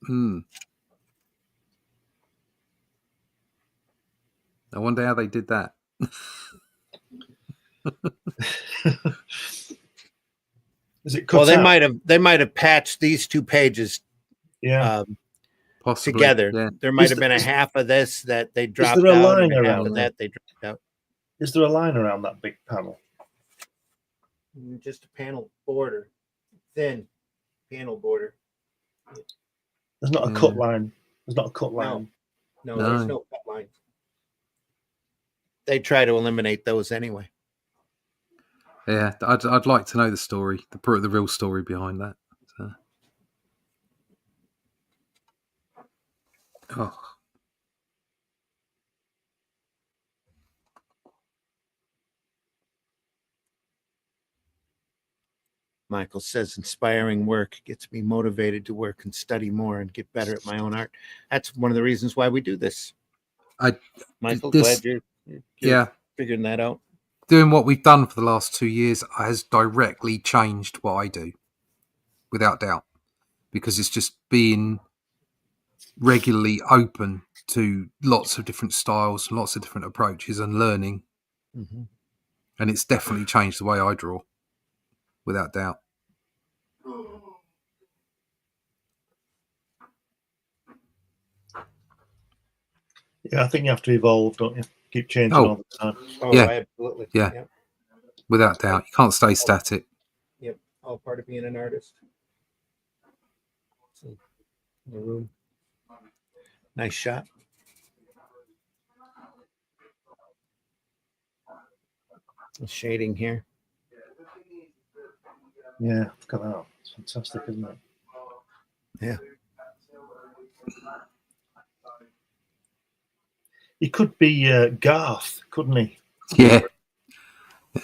I wonder how they did that. Is it well, they might have patched these two pages. Possibly together. Yeah. There might have been a half of this that they dropped there a out, line and around half of that they dropped out. Is there a line around that big panel? Just a panel border, thin panel border. There's not a cut line. There's not a cut line. No, there's no cut line. They try to eliminate those anyway. Yeah, I'd like to know the story, the real story behind that. So. Oh. Michael says, inspiring work gets me motivated to work and study more and get better at my own art. That's one of the reasons why we do this. Michael, glad you're figuring that out. Doing what we've done for the last 2 years has directly changed what I do, without doubt, because it's just being regularly open to lots of different styles, lots of different approaches and learning. Mm-hmm. And it's definitely changed the way I draw, without doubt. Yeah, I think you have to evolve, don't you? Keep changing all the time. Oh, yeah, absolutely. Yeah, yep. Without doubt. You can't stay static. Yep, all part of being an artist. In the room. Nice shot. The shading here. Yeah, look at that. It's fantastic, isn't it? Yeah. He could be Garth, couldn't he? Yeah.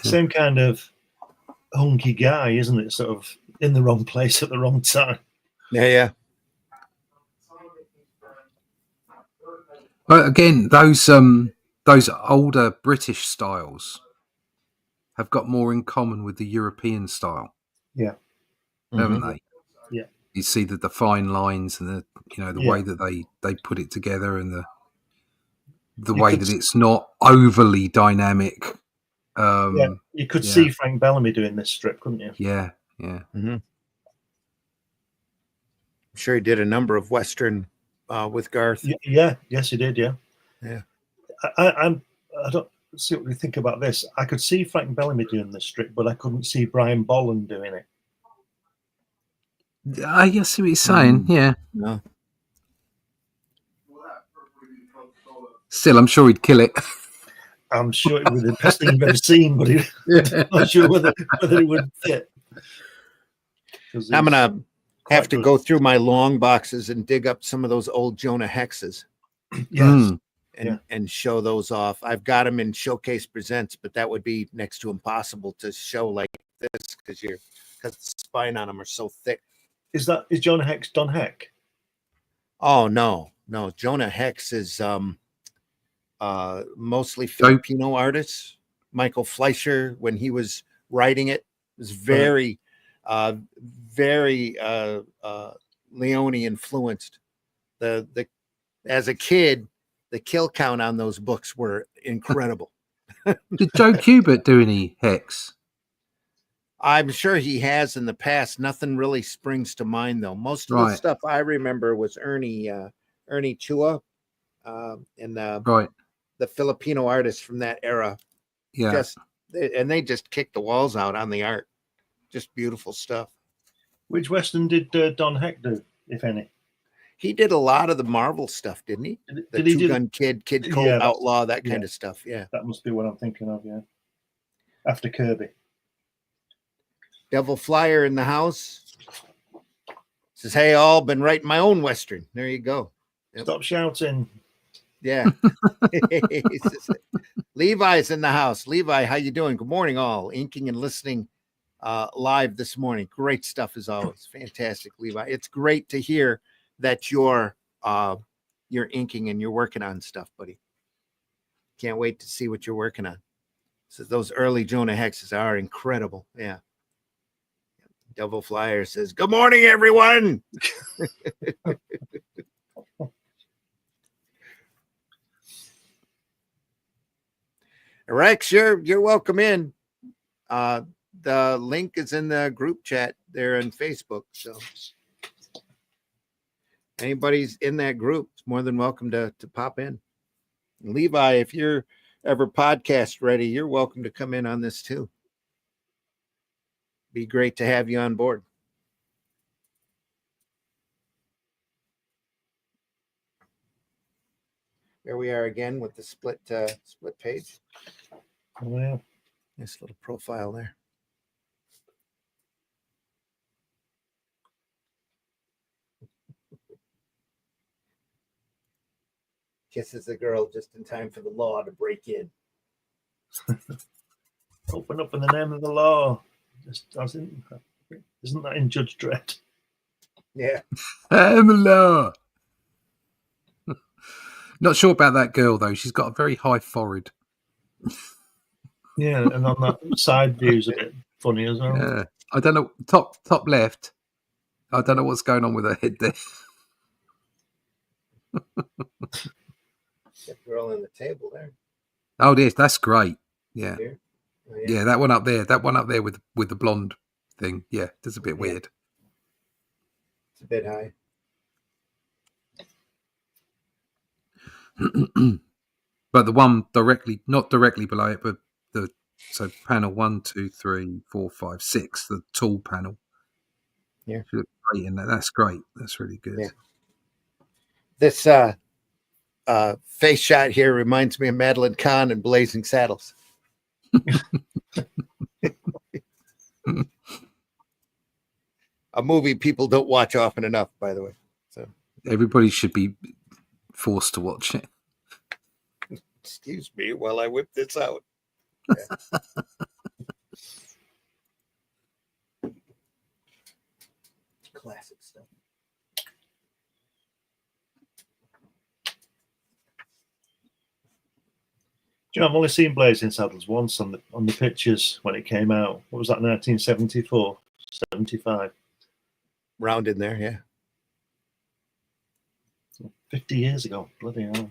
Same kind of hunky guy, isn't it? Sort of in the wrong place at the wrong time. Yeah. But again, those older British styles have got more in common with the European style, Yeah. haven't they? Yeah. You see the fine lines and the Yeah. way that they put it together, and the You way could that it's not overly dynamic. You could see Frank Bellamy doing this strip, couldn't you? Yeah. I'm sure he did a number of Western with Garth. Yeah. Yes, he did. Yeah. Yeah. I don't see what we think about this. I could see Frank Bellamy doing this strip, but I couldn't see Brian Bolland doing it. I see what you're saying. Yeah. No. Still, I'm sure he'd kill it. I'm sure it would be the best thing you've ever seen, but I'm not sure whether it would fit. I'm gonna have to go through my long boxes and dig up some of those old Jonah Hexes. Yes. And show those off. I've got them in Showcase Presents, but that would be next to impossible to show like this because the spine on them are so thick. Is Jonah Hex Don Heck? Oh no. Jonah Hex is mostly Filipino artists. Michael Fleischer, when he was writing it, was very Leone influenced. The as a kid, the kill count on those books were incredible. Did Joe Kubert do any Hex? I'm sure he has in the past. Nothing really springs to mind though. Most of the stuff I remember was Ernie Chua, and the Filipino artists from that era. Yeah, they just kicked the walls out on the art. Just beautiful stuff. Which Western did Don Heck do, if any? He did a lot of the Marvel stuff, didn't he? The Two Gun Kid, Kid Cold, Outlaw, that kind of stuff. Yeah. That must be what I'm thinking of, yeah. After Kirby. Devil Flyer in the house. Says, hey, all, been writing my own Western. There you go. Yep. Stop shouting. Yeah. Says, Levi's in the house. Levi, how you doing? Good morning, all. Inking and listening live this morning. Great stuff as always. Fantastic, Levi. It's great to hear that you're inking and you're working on stuff, buddy. Can't wait to see what you're working on. So those early Jonah Hexes are incredible. Yeah. Devil Flyer says, good morning, everyone. Rex, you're welcome in. The link is in the group chat there on Facebook. So anybody's in that group is more than welcome to pop in. And Levi, if you're ever podcast ready, you're welcome to come in on this too. Be great to have you on board. There we are again with the split page. Oh, yeah. Nice little profile there. Kisses the girl just in time for the law to break in. Open up in the name of the law. Isn't that in Judge Dredd? Yeah. I'm the law. Not sure about that girl though. She's got a very high forehead. Yeah, and on that side view's a bit funny as well. Yeah. I don't know. Top left. I don't know what's going on with her head there. That girl on the table there. Oh, yes, that's great. Yeah. Oh, yeah. Yeah, that one up there. That one up there with the blonde thing. Yeah, that's a bit weird. It's a bit high. But the one not directly below it, but so panel 1, 2, 3, 4, 5, 6, the tall panel. Yeah. She looks great in that. That's great. That's really good. Yeah. This face shot here reminds me of Madeline Kahn and Blazing Saddles. A movie people don't watch often enough, by the way. So everybody should be forced to watch it. Excuse me while I whip this out. Classic stuff. Do you know, I've only seen Blazing Saddles once on the pictures when it came out. What was that, 1974, 75? Round in there, yeah. 50 years ago. Bloody hell.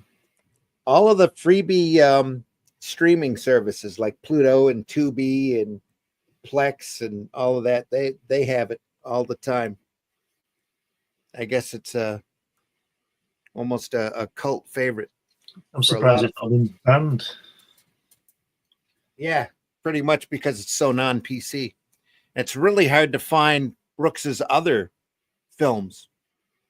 All of the freebie streaming services like Pluto and Tubi and Plex and all of that, they have it all the time. I guess it's almost a cult favorite. I'm surprised it's not been banned. Yeah, pretty much because it's so non-PC. It's really hard to find Brooks's other films.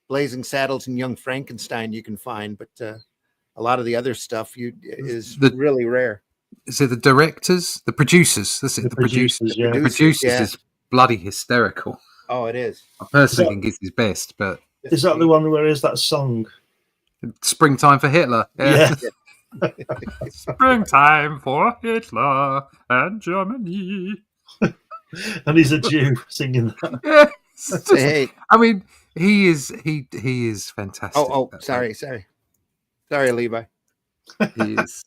Blazing Saddles and Young Frankenstein you can find, but a lot of the other stuff is really rare. Is it the directors, the producers? That's it. The producers. Yeah. The producers is bloody hysterical. Oh, it is. I personally think it's his best, but Is that the one where is that song? Springtime for Hitler. Yeah. Springtime for Hitler and Germany. And he's a Jew singing that. Yeah. It's just- Hey. I mean, he is fantastic. Oh, sorry, Levi. He is.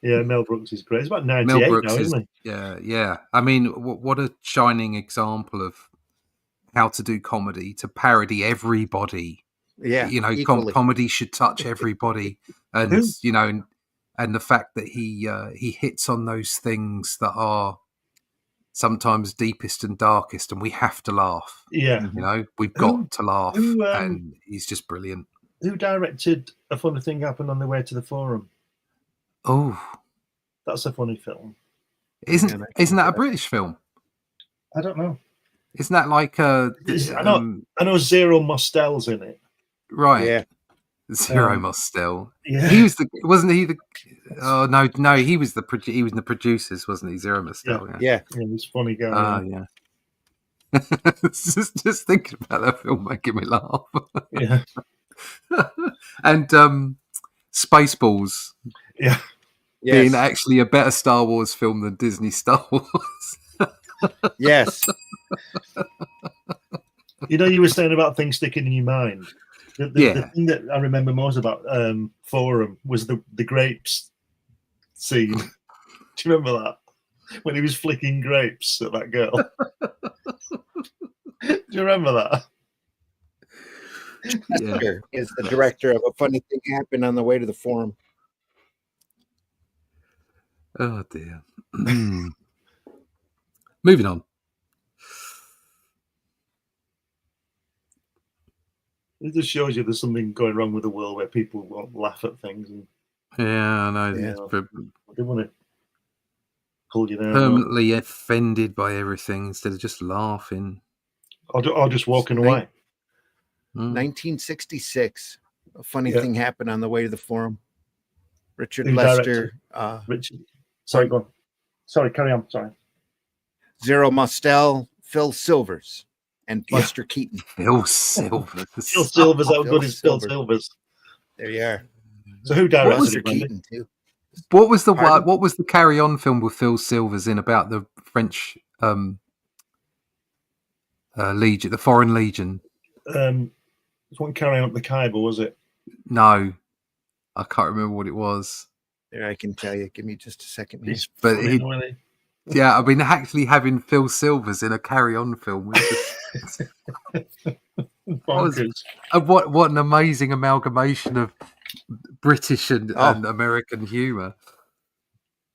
Yeah, Mel Brooks is great. He's about Mel 98 Brooks now, is, isn't yeah. I mean, what a shining example of how to do comedy, to parody everybody. Yeah, You know, equally. comedy should touch everybody, and Who? you know, and the fact that he hits on those things that are sometimes deepest and darkest, and we have to laugh. he? Yeah. You know, we've got Who- to laugh, who, and he's just brilliant. Who directed A Funny Thing Happened on the Way to the Forum? Oh, That's a funny film. isn't that a British film? I don't know. Isn't that like I know Zero Mostel's in it. right? Yeah, Zero Mostel. Yeah. He was wasn't he the? Oh no, he was he was in the producers, wasn't he? Zero Mostel. yeah. Yeah, he's a funny guy. Yeah. just thinking about that film making me laugh. Yeah. And Spaceballs Yeah. being Yes, actually a better Star Wars film than Disney Star Wars. yes. You know, you were saying about things sticking in your mind. The Yeah. thing that I remember most about Forum was the grapes scene. Do you remember that? When he was flicking grapes at that girl. Do you remember that? Yeah. Sure. Is the director of A Funny Thing Happened on the Way to the Forum. Oh dear. Moving on. It just shows you there's something going wrong with the world where people won't laugh at things and Yeah, I know. Yeah. they want to pull you down. Permanently offended by everything instead of just laughing. Or just walking away. Mm. 1966. A Funny Yeah. Thing Happened on the Way to the Forum. Richard Who Lester, Richard. Sorry, go on. Sorry, carry on. Sorry. Zero Mostel, Phil Silvers, and Yeah. Buster Keaton. Phil Silvers. Phil Silvers, how Phil good is Phil Silvers. Silvers? There you are. So who directed Buster it, Randy? Keaton too. What was the Pardon? what was the Carry On film with Phil Silvers in about the French Legion, the Foreign Legion? It wasn't Carrying Up the Khyber, was it? No, I can't remember what it was. There, I can tell you. Give me just a second. Here. He's But funny, he- isn't he? Yeah, I mean, actually having Phil Silvers in a Carry On film was just, Bonkers. what an amazing amalgamation of British and American humour.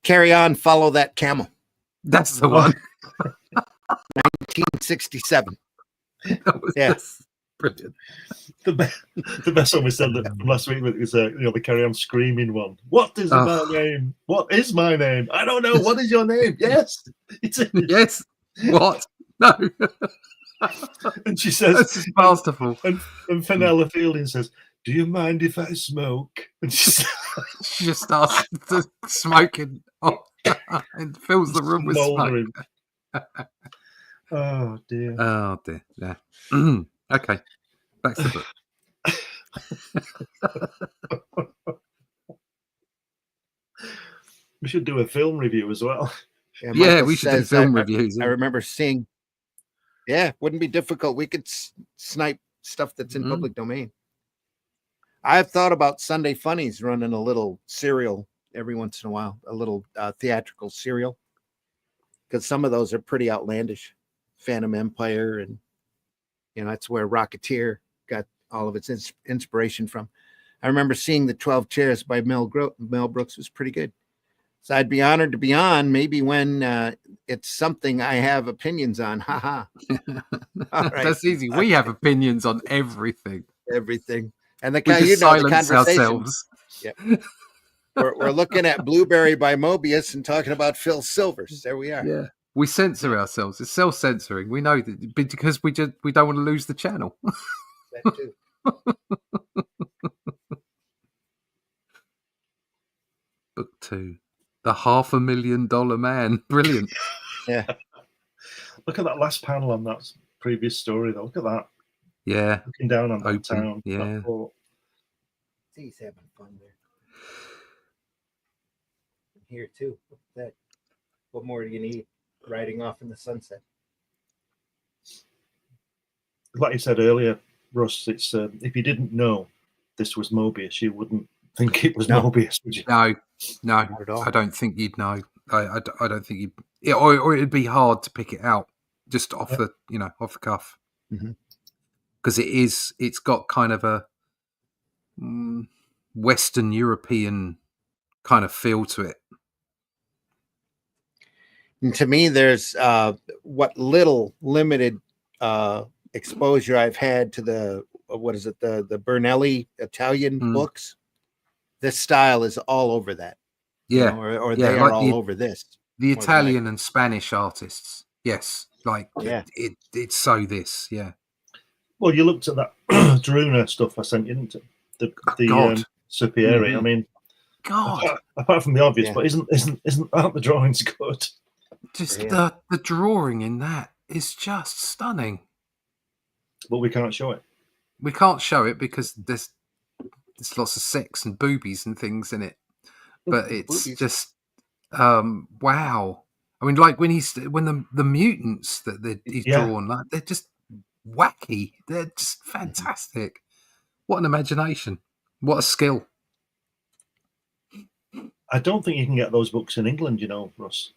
Carry On, Follow That Camel. That's the one. 1967. That was Yeah. just brilliant. The best one we said from last week was the Carry On screaming one. What is my name? What is my name? I don't know. What is your name? Yes, it's it. Yes. What? No. And she says, That's just masterful. and Fenella Fielding says, "Do you mind if I smoke?" And she says, She just starts smoking and fills the room with smoke. "Smouldering." Oh dear. Oh dear. Yeah. Okay. Back to the book. We should do a film review as well. Yeah, Yeah, Michael we should do says, film reviews. I remember seeing. Yeah, wouldn't be difficult. We could snipe stuff that's in public domain. I've thought about Sunday Funnies running a little serial every once in a while, a little theatrical serial, because some of those are pretty outlandish. Phantom Empire, and that's where Rocketeer got all of its inspiration from. I remember seeing the 12 Chairs by Mel Brooks was pretty good. So I'd be honored to be on, maybe when it's something I have opinions on. Haha. All right. That's easy. We have opinions on everything. Everything. And the We guy, just the silence conversation. ourselves. Yep. We're looking at Blueberry by Moebius and talking about Phil Silvers. There we are. Yeah. We censor ourselves. It's self-censoring. We know that because we don't want to lose the channel. That too. Book 2. The $500,000 Man. Brilliant. Yeah. Look at that last panel on that previous story, though. Look at that. Yeah. Looking down on that Open, town. yeah. That port. He's having fun there. Here too. That. What more do you need? Riding off in the sunset. Like you said earlier, Russ, it's if you didn't know this was Moebius, you wouldn't think it was Moebius, would you? No, Not at all. I don't think you'd know. I don't think you'd, or it'd be hard to pick it out just off the off the cuff, because it's got kind of a Western European kind of feel to it. And to me, there's what little limited exposure I've had to the the Bernelli Italian books. This style is all over that. Yeah, or they are all over this. The Italian and Spanish artists, yes, like it's so this, yeah. Well, you looked at that Druna stuff I sent you, didn't it? The Supieri. I mean, apart from the obvious, but isn't that the drawings good? Just the drawing in that is just stunning. But we can't show it. We can't show it because there's lots of sex and boobies and things in it. But it's just wow. I mean, like when the mutants that he's drawn, like they're just wacky. They're just fantastic. What an imagination! What a skill! I don't think you can get those books in England, Russ.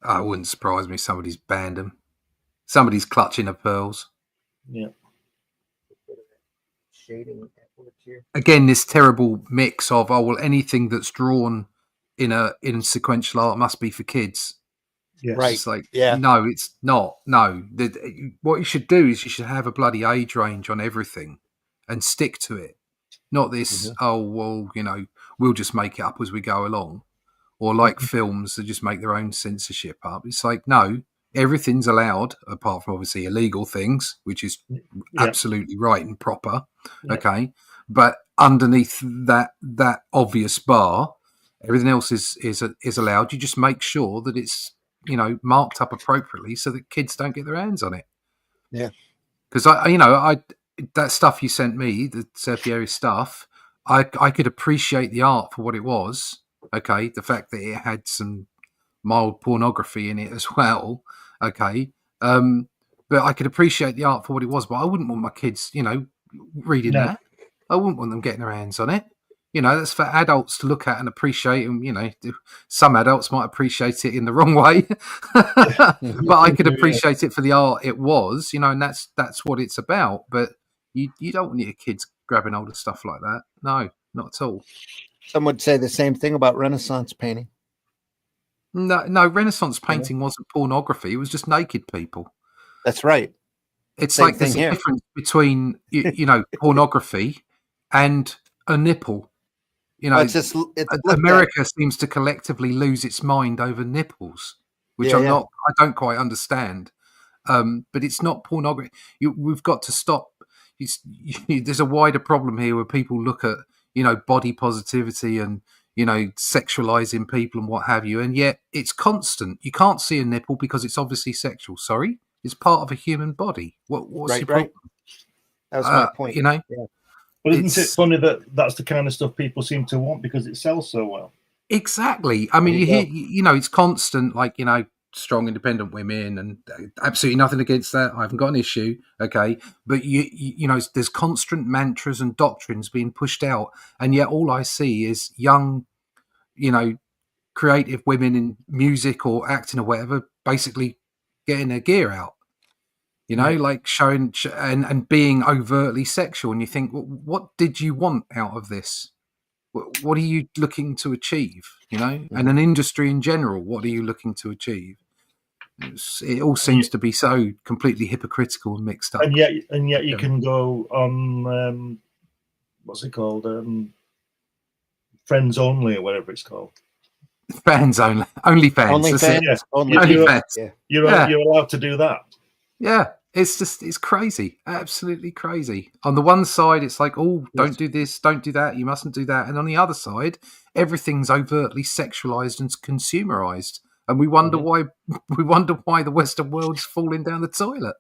Oh, it wouldn't surprise me. Somebody's banned them. Somebody's clutching her pearls. Yeah. Shading here. Again, this terrible mix of anything that's drawn in sequential art must be for kids. Yes. Right. It's like, yeah. No, it's not. No, what you should do is you should have a bloody age range on everything and stick to it. Not this. Oh well, we'll just make it up as we go along, or like films that just make their own censorship up. It's like no, everything's allowed apart from obviously illegal things, which is absolutely right and proper. Yeah. Okay, but underneath that obvious bar, everything else is allowed. You just make sure that it's marked up appropriately so that kids don't get their hands on it. Yeah, because I that stuff you sent me, the Serpieri stuff, I could appreciate the art for what it was. Okay, the fact that it had some mild pornography in it as well. Okay, but I could appreciate the art for what it was. But I wouldn't want my kids, reading that. I wouldn't want them getting their hands on it. That's for adults to look at and appreciate. And some adults might appreciate it in the wrong way, but I could appreciate it for the art it was. And that's what it's about. But you don't want your kids grabbing hold of stuff like that. No, not at all. Some would say the same thing about Renaissance painting. No, Renaissance painting wasn't pornography. It was just naked people. That's right. It's like there's a difference between pornography and a nipple. It's America seems to collectively lose its mind over nipples, which I don't quite understand. But it's not pornography. We've got to stop. There's a wider problem here where people look at body positivity and sexualizing people and what have you, and yet it's constant. You can't see a nipple because it's obviously sexual. Sorry, it's part of a human body. What's your problem? That was my point. But isn't it funny that that's the kind of stuff people seem to want because it sells so well? Exactly. I mean, There you you hear, go. you know, it's constant, like, you know, strong independent women, and absolutely nothing against that. I haven't got an issue. Okay. But you know, there's constant mantras and doctrines being pushed out. And yet all I see is young, you know, creative women in music or acting or whatever, basically getting their gear out, you know, Yeah. like showing and being overtly sexual. And you think, what did you want out of this? What are you looking to achieve? You know, and an industry in general, what are you looking to achieve? It all seems to be so completely hypocritical and mixed up. And yet you Yeah. can go on what's it called? Friends Only or whatever it's called. Fans only fans. Only That's it. fans. Yeah. Only Only You're, fans. Yeah. Yeah. you're allowed to do that. Yeah, it's crazy, absolutely crazy. On the one side, it's like, oh, don't do this, don't do that, you mustn't do that, and on the other side, everything's overtly sexualized and consumerized, and we wonder why the Western world's falling down the toilet.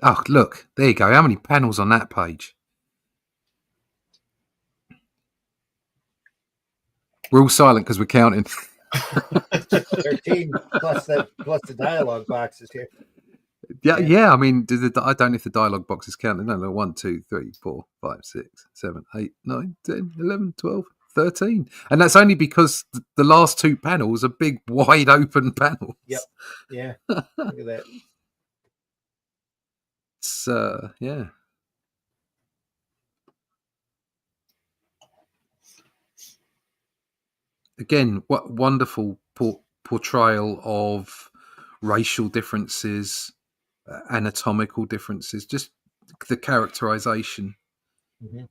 Oh, look, there you go. How many panels on that page? We're all silent because we're counting. 13 plus the dialogue boxes here. Yeah. I mean, I don't know if the dialogue box is counting. No, 1, 2, 3, 4, 5, 6, 7, 8, 9, 10, 11, 12, 13. And that's only because the last two panels are big, wide open panels. Yep. Yeah. Look at that. It's, yeah. Again, what wonderful portrayal of racial differences, anatomical differences, just the characterization. Mhm.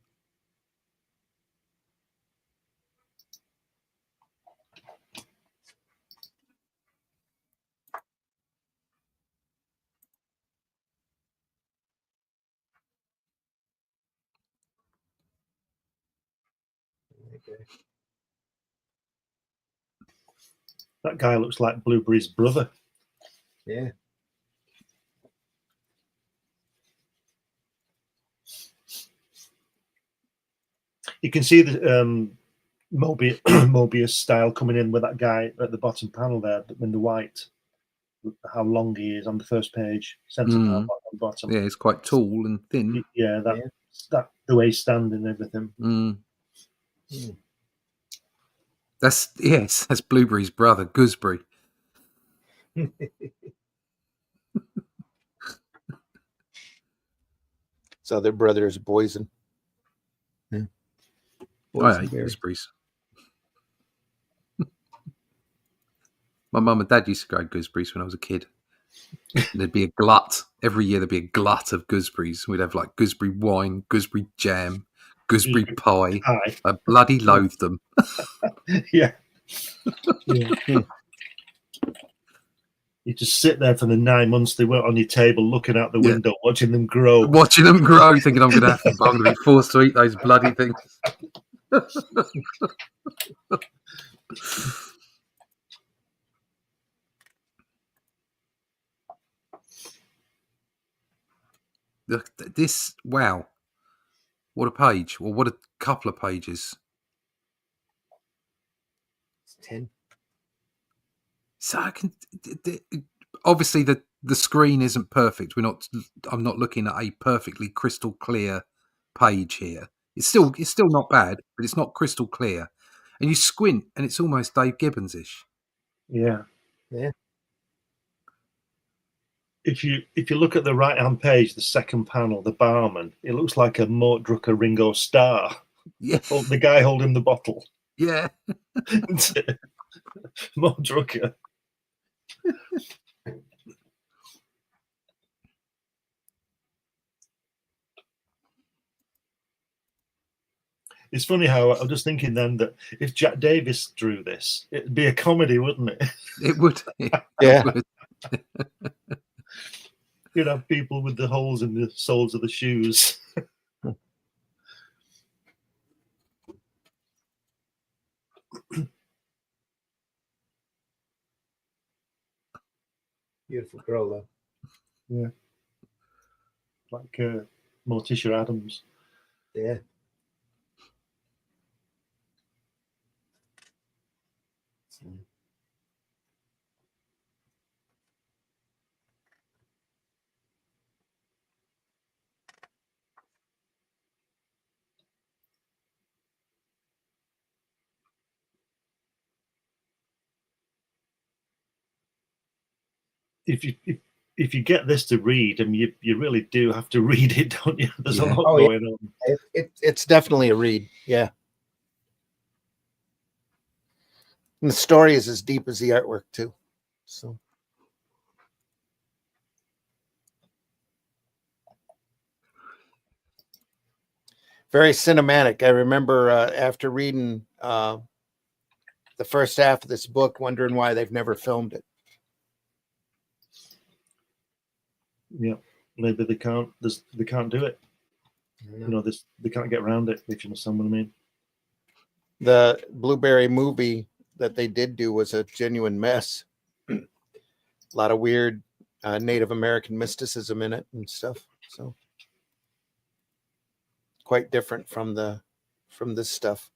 Okay. That guy looks like Blueberry's brother. Yeah. You can see the Moebius style coming in with that guy at the bottom panel there in the white. How long he is on the first page, centre panel on the bottom. Yeah, it's quite tall and thin. Yeah, that the way he's standing and everything. That's Blueberry's brother, Gooseberry. So their brother is Boysen. Yeah. I hate gooseberries. My mum and dad used to grow gooseberries when I was a kid. There'd be a glut. Every year there'd be a glut of gooseberries. We'd have like gooseberry wine, gooseberry jam, gooseberry pie. Hi. I bloody loathed them. Yeah. You just sit there for the 9 months they were on your table, looking out the window, watching them grow. Watching them grow, thinking I'm going to be forced to eat those bloody things. This, wow. What a page. Well, what a couple of pages. It's 10. So I can obviously the screen isn't perfect. I'm not looking at a perfectly crystal clear page here. It's still not bad, but it's not crystal clear. And you squint and it's almost Dave Gibbons-ish. Yeah. Yeah. If you look at the right hand page, the second panel, the barman, it looks like a Mort Drucker Ringo Starr. Yeah. The guy holding the bottle. Yeah. Mort Drucker. It's funny how I'm just thinking then that if Jack Davis drew this, it'd be a comedy, wouldn't it? It would. Yeah. It would. You'd have people with the holes in the soles of the shoes. Beautiful girl, though. Yeah. Like Morticia Adams. Yeah. If you get this to read, and you really do have to read it, don't you? There's a Yeah. lot Oh, yeah. going on. It's definitely a read. Yeah. And the story is as deep as the artwork too. So very cinematic. I remember after reading the first half of this book, wondering why they've never filmed it. Yeah, maybe they can't. They can't do it. You know, they can't get around it. If you understand what I mean. The Blueberry movie that they did do was a genuine mess. A lot of weird Native American mysticism in it and stuff. So quite different from this stuff.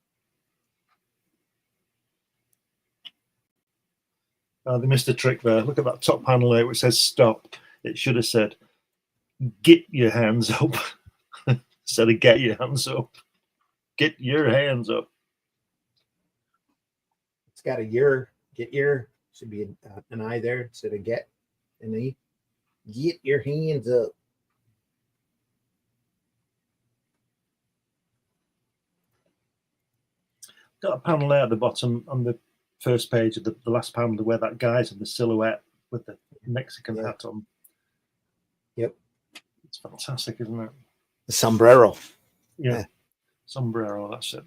They missed a trick there. Look at that top panel there, which says "stop." It should have said "get your hands up" instead of "get your hands up." Get your hands up. It's got a your, get your, should be an I there instead of get an E. Get your hands up. Got a panel there at the bottom on the first page of the last panel where that guy's in the silhouette with the Mexican hat on. Yep. It's fantastic, isn't it? The sombrero. Yeah. Sombrero, that's it.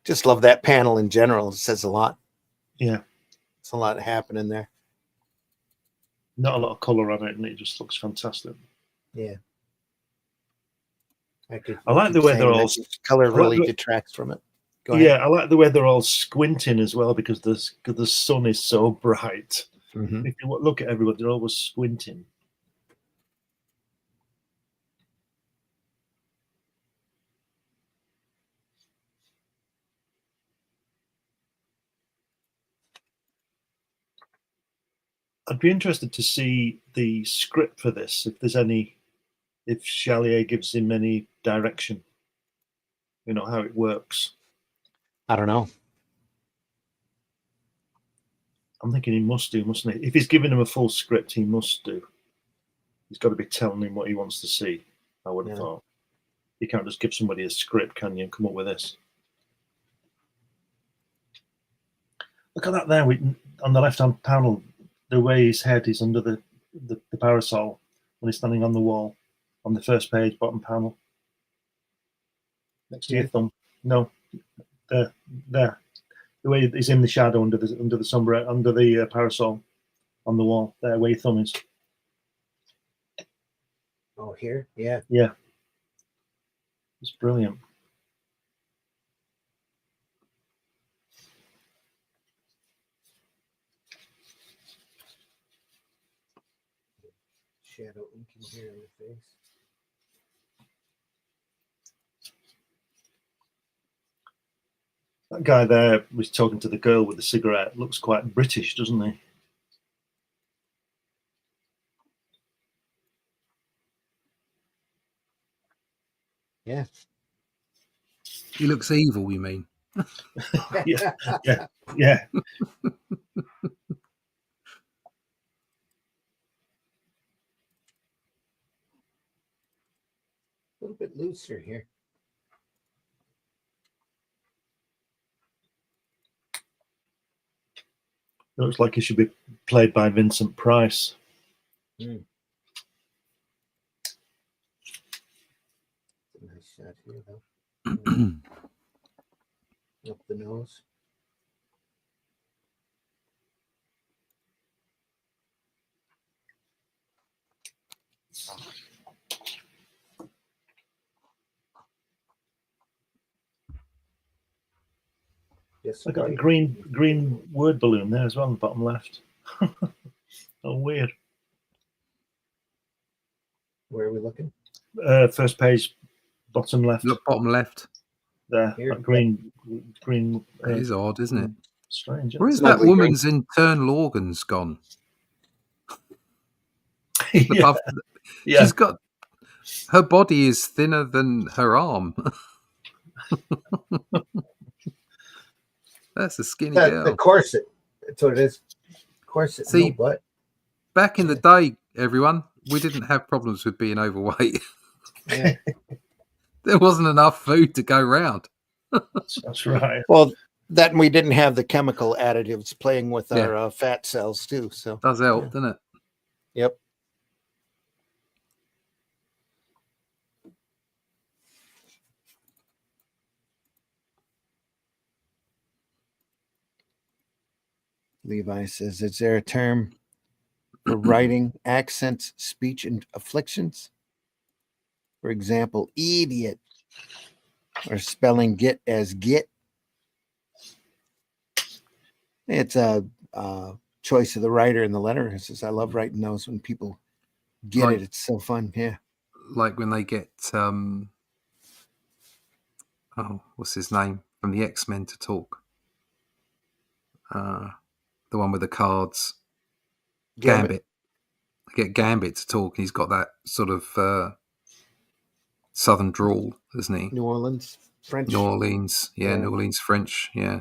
Just love that panel in general. It says a lot. Yeah. It's a lot happening there. Not a lot of color on it, and it just looks fantastic. Yeah. I like the way they're all color really detracts from it. Go ahead. Yeah, I like the way they're all squinting as well because the sun is so bright. Mm-hmm. If you look at everybody, they're always squinting. I'd be interested to see the script for this, if there's any, if Chalier gives him any direction, you know, how it works. I don't know. I'm thinking he must do, mustn't he? If he's giving him a full script, he must do. He's got to be telling him what he wants to see, I would have thought. You can't just give somebody a script, can you, and come up with this. Look at that there on the left-hand panel, the way his head is under the parasol when he's standing on the wall on the first page, bottom panel. Next to your thumb. No, there. The way he's in the shadow under the sombrero, under the parasol on the wall, there where your thumb is. Oh, here? Yeah. Yeah. It's brilliant. Shadow inking here in the face. That guy there was talking to the girl with the cigarette. Looks quite British, doesn't he? Yeah. He looks evil, you mean? Yeah. A little bit looser here. It looks like he should be played by Vincent Price. Mm. Nice shot here, though. Up the nose. Yes, I got a green word balloon there as well on the bottom left. Oh, weird. Where are we looking? First page, bottom left. Look, bottom left. There, Here. that green. It is odd, isn't it? Strange. Where is It's that lovely woman's internal organs gone? Yeah. Yeah. She's got, her body is thinner than her arm. That's a skinny The girl. corset. That's what it is. Corset. See, no butt. Back in the day, everyone, we didn't have problems with being overweight. Yeah. There wasn't enough food to go round. That's right. Well, that and we didn't have the chemical additives playing with Yeah. our fat cells too. So Does help, Yeah. doesn't it? Yep. Levi says, is there a term for writing accents, speech, and afflictions? For example, idiot, or spelling get as get. It's a choice of the writer in the letter. It says, I love writing those when people get Like- it. It's so fun. Yeah. Like when they get, what's his name? From the X-Men to talk. The one with the cards. Gambit. They get Gambit to talk. He's got that sort of southern drawl, isn't he? New Orleans, French. New Orleans. Yeah, Yeah. New Orleans French. Yeah.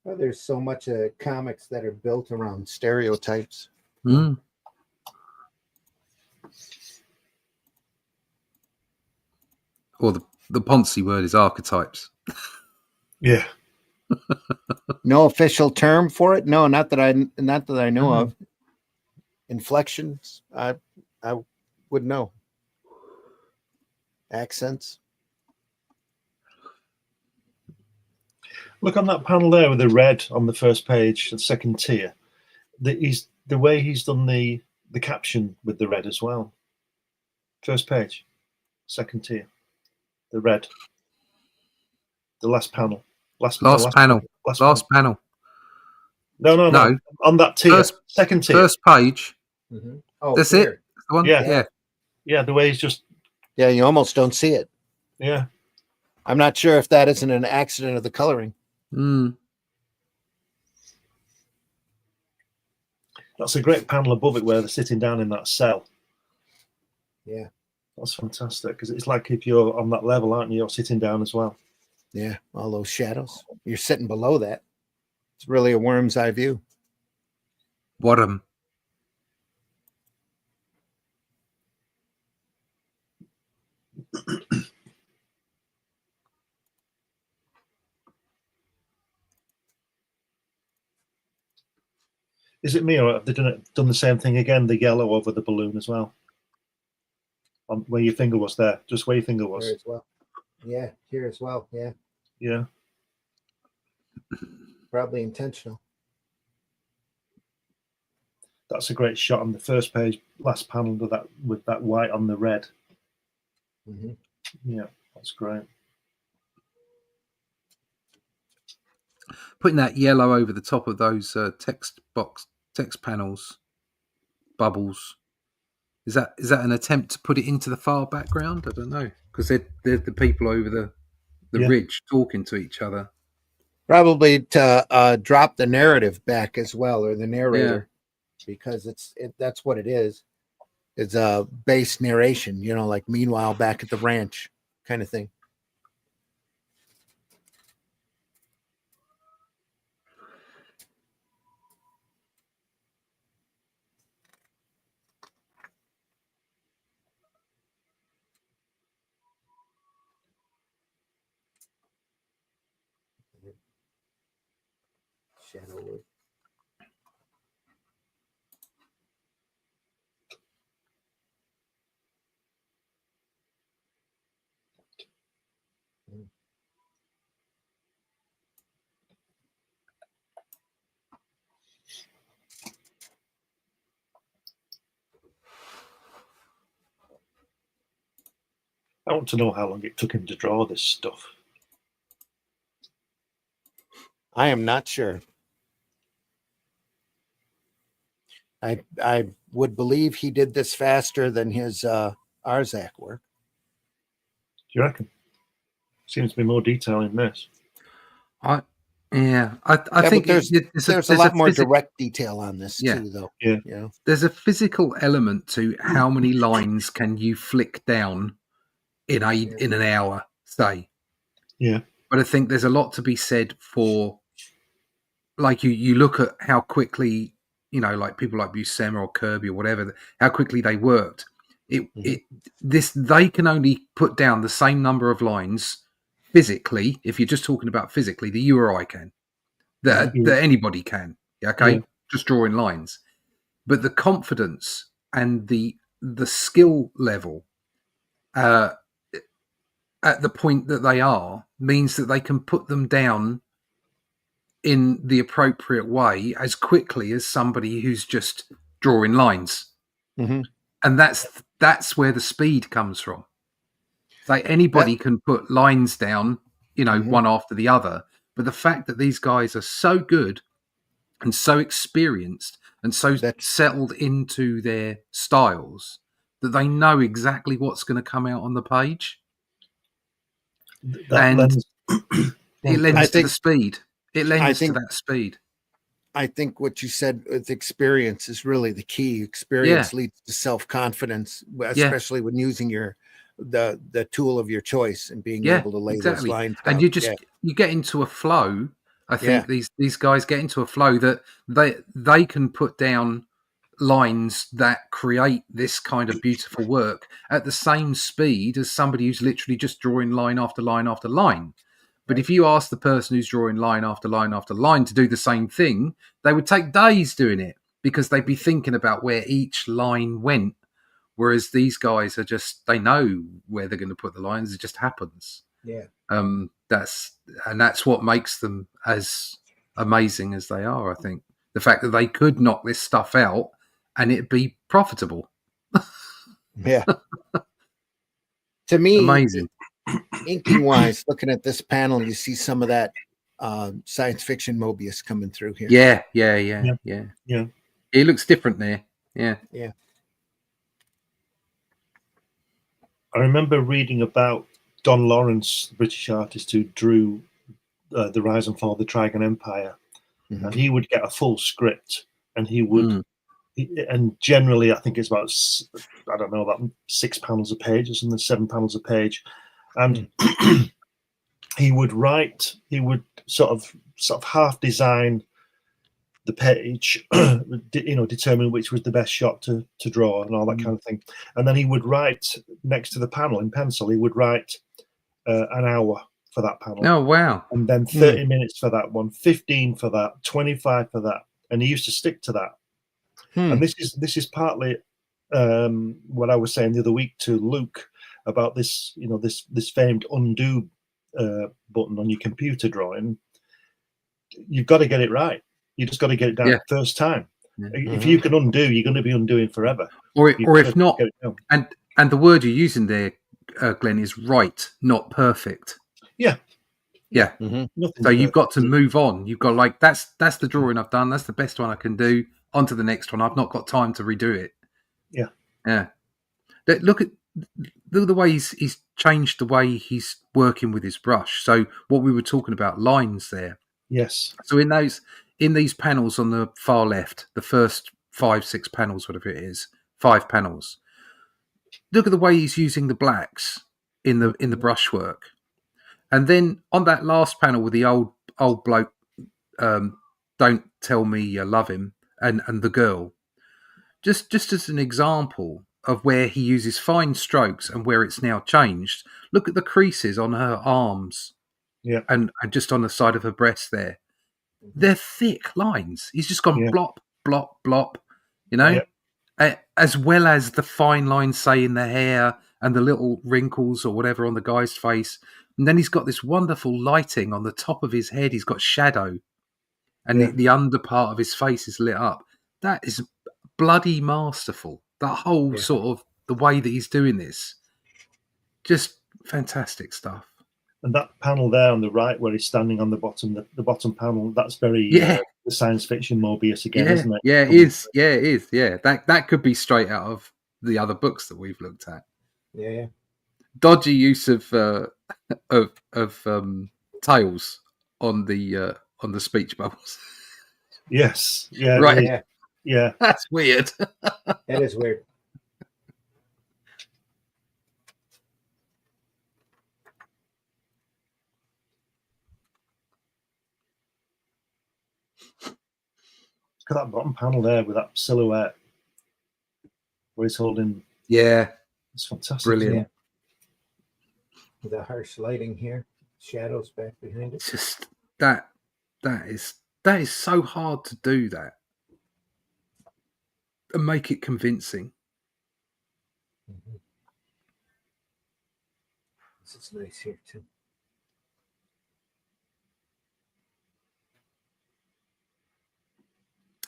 Well, there's so much comics that are built around stereotypes. Mm. Or the Ponzi word is archetypes. Yeah. No official term for it. No, not that I know of. Inflections, I would know. Accents. Look on that panel there with the red on the first page, the second tier. The way he's done the caption with the red as well. First page, second tier, the red. The last panel. Last panel. No. On that tier, second tier. First page. Mm-hmm. Oh, that's here. it. The one. Yeah. Yeah, the way he's just. Yeah, you almost don't see it. Yeah. I'm not sure if that isn't an accident of the coloring. Mm. That's a great panel above it where they're sitting down in that cell. Yeah. That's fantastic because it's like if you're on that level, aren't you? You're sitting down as well. Yeah, all those shadows. You're sitting below that. It's really a worm's eye view. What Is it me or have they done the same thing again? The yellow over the balloon as well. On where your finger was there, just where your finger was. Here as well. Yeah, here as well. Yeah. Yeah. Probably intentional. That's a great shot on the first page, last panel with that white on the red. Mm-hmm. Yeah, that's great. Putting that yellow over the top of those text panels, bubbles. Is that an attempt to put it into the far background? I don't know, because they're the people over the ridge talking to each other. Probably to drop the narrative back as well, or the narrator, because that's what it is. It's a base narration, like meanwhile back at the ranch kind of thing. Shadow work. I want to know how long it took him to draw this stuff. I am not sure. I would believe he did this faster than his Arzak work. Do you reckon? Seems to be more detail in this. I Yeah, think but there's a lot more direct detail on this too, though. Yeah. You know? There's a physical element to how many lines can you flick down in an hour, say. Yeah. But I think there's a lot to be said for, like, you look at how quickly, like people like Buscema or Kirby or whatever, how quickly they worked. They can only put down the same number of lines physically, if you're just talking about physically, that you or I can, that anybody can. Okay, Yeah. just drawing lines. But the confidence and the skill level at the point that they are means that they can put them down in the appropriate way as quickly as somebody who's just drawing lines. Mm-hmm. And that's where the speed comes from. Like anybody can put lines down, one after the other. But the fact that these guys are so good and so experienced and so settled into their styles that they know exactly what's going to come out on the page. It lends to the speed. It lends to that speed. I think what you said with experience is really the key. Experience leads to self-confidence, especially when using the tool of your choice and being able to lay those lines down. And you get into a flow. I think these guys get into a flow that they can put down lines that create this kind of beautiful work at the same speed as somebody who's literally just drawing line after line after line. But if you ask the person who's drawing line after line after line to do the same thing, they would take days doing it because they'd be thinking about where each line went. Whereas these guys they know where they're going to put the lines. It just happens. Yeah. That's what makes them as amazing as they are. I think the fact that they could knock this stuff out and it'd be profitable. Yeah. To me, amazing. Inking wise, looking at this panel, you see some of that science fiction Moebius coming through here. Yeah. It looks different there. Yeah. I remember reading about Don Lawrence, the British artist who drew The Rise and Fall of the Trigon Empire. And he would get a full script and he would, and generally I think it's about, about 6 panels a page or something, 7 panels a page. And he would sort of half design the page, determine which was the best shot to draw and all that kind of thing. And then he would write next to the panel in pencil, he would write an hour for that panel. Oh, wow. And then 30 minutes for that one, 15 for that, 25 for that. And he used to stick to that. And this is partly what I was saying the other week to Luke about this, this famed undo button on your computer drawing. You've got to get it right. You just got to get it down first time. If you can undo, you're going to be undoing forever. Or if not, and the word you're using there, Glenn, is right, not perfect. Yeah. So you've got to move on. You've got that's the drawing I've done. That's the best one I can do. On to the next one. I've not got time to redo it. Yeah. Look at the way he's changed the way he's working with his brush. So what we were talking about, lines there. Yes. So in these panels on the far left, the first 5-6 panels, whatever it is, 5 panels. Look at the way he's using the blacks in the brushwork. And then on that last panel with the old bloke, don't tell me you love him, and the girl, just as an example of where he uses fine strokes and where it's now changed. Look at the creases on her arms, and just on the side of her breast there. They're thick lines. He's just gone blop, blop, blop, as well as the fine lines, say, in the hair and the little wrinkles or whatever on the guy's face. And then he's got this wonderful lighting on the top of his head. He's got shadow, and the under part of his face is lit up. That is bloody masterful. That whole sort of the way that he's doing this, just fantastic stuff. And that panel there on the right, where he's standing on the bottom panel, that's very the science fiction Moebius again, isn't it? Yeah, it is. Yeah, it is. Yeah, that could be straight out of the other books that we've looked at. Yeah. Dodgy use of tails on the speech bubbles. Yes. Yeah. Right. Yeah. That's weird. That is weird. Look at that bottom panel there with that silhouette where he's holding. Yeah. It's fantastic. Brilliant. Yeah. With the harsh lighting here, shadows back behind it. It's just that is so hard to do that and make it convincing. Mm-hmm. This is nice here too.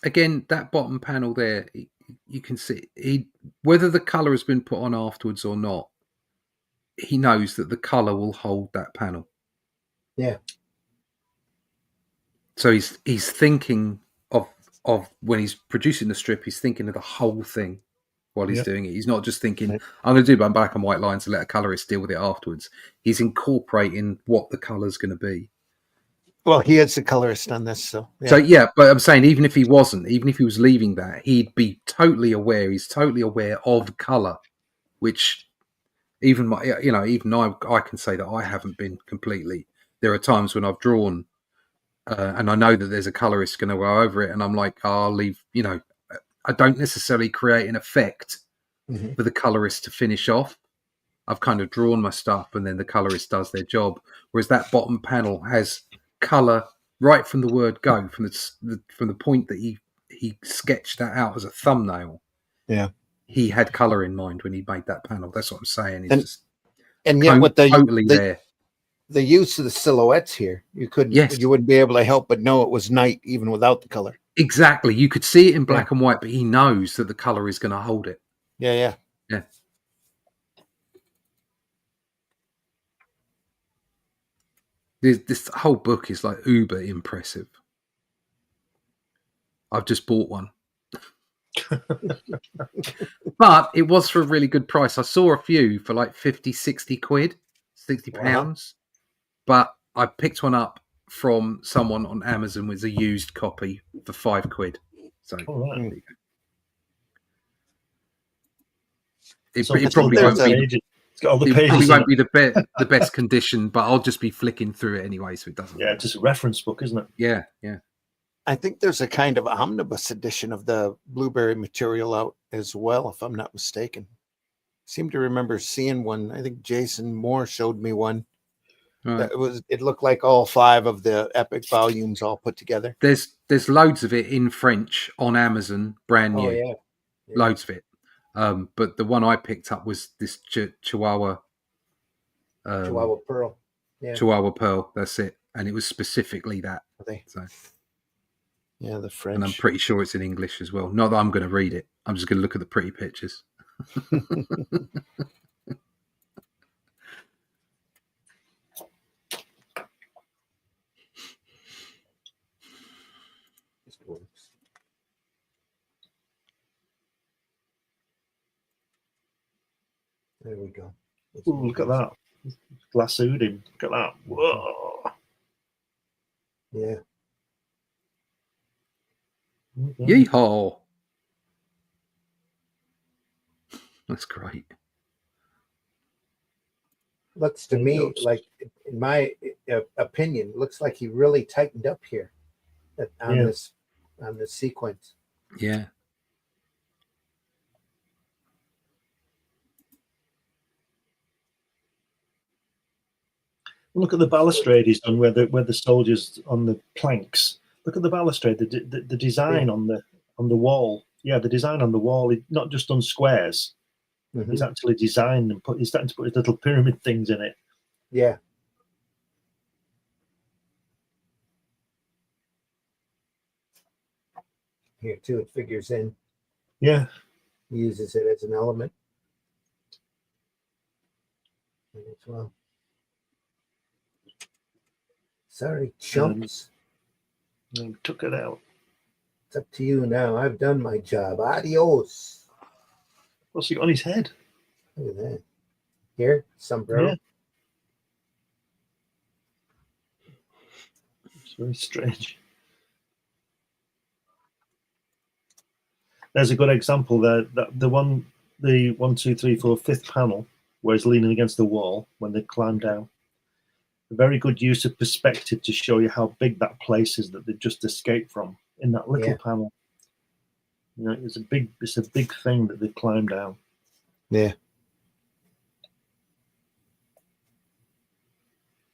Again, that bottom panel there, you can see whether the colour has been put on afterwards or not. He knows that the colour will hold that panel. Yeah. So he's thinking of when he's producing the strip, he's thinking of the whole thing while he's doing it. He's not just thinking, I'm going to do my black and white lines and let a colourist deal with it afterwards. He's incorporating what the colour's going to be. Well, he is the colorist on this, so yeah. So yeah, but I'm saying even if he was leaving that, he'd be totally aware. He's totally aware of colour, which even I can say that I haven't been completely. There are times when I've drawn, and I know that there's a colorist going to go over it, and I'm like, I'll leave. I don't necessarily create an effect for the colorist to finish off. I've kind of drawn my stuff, and then the colorist does their job. Whereas that bottom panel has color right from the word go, from the point that he sketched that out as a thumbnail. Yeah, he had color in mind when he made that panel. That's what I'm saying. And yet, with the use of the silhouettes here, you wouldn't be able to help but know it was night even without the color. Exactly, you could see it in black and white, but he knows that the color is going to hold it. Yeah. This whole book is like uber impressive. I've just bought one. But it was for a really good price. I saw a few for like 50, 60 quid, 60 pounds. But I picked one up from someone on Amazon with a used copy for 5 quid. So there you go. It probably won't be. It probably won't be the best condition, but I'll just be flicking through it anyway, so it doesn't. Yeah, just a reference book, isn't it? Yeah. I think there's a kind of omnibus edition of the Blueberry material out as well, if I'm not mistaken. I seem to remember seeing one. I think Jason Moore showed me one. Right. It looked like all 5 of the epic volumes all put together. There's loads of it in French on Amazon, brand new. Yeah. Loads of it. But the one I picked up was this Chihuahua Pearl. Yeah. Chihuahua Pearl, that's it. And it was specifically that. So. Yeah, the French. And I'm pretty sure it's in English as well. Not that I'm going to read it. I'm just going to look at the pretty pictures. There we go. Ooh, look at that. Lassoed him. Look at that. Whoa. Yeah. Yeehaw. That's great. Looks to me like, in my opinion, looks like he really tightened up here on this sequence. Yeah. Look at the balustrade he's done where the soldiers on the planks. Look at the balustrade, the design on the wall. Yeah, the design on the wall. He's not just done squares. He's actually designed and he's starting to put his little pyramid things in it. Yeah. Here too, it figures in. Yeah. He uses it as an element as well. Sorry, chumps. And took it out. It's up to you now. I've done my job. Adios. What's he got on his head? Look at that. Here, sombrero. Yeah. It's very strange. There's a good example there. The 1, 2, 3, 4, fifth panel, where he's leaning against the wall when they climb down. A very good use of perspective to show you how big that place is that they've just escaped from in that little panel. You know, it's a big thing that they've climbed down. Yeah.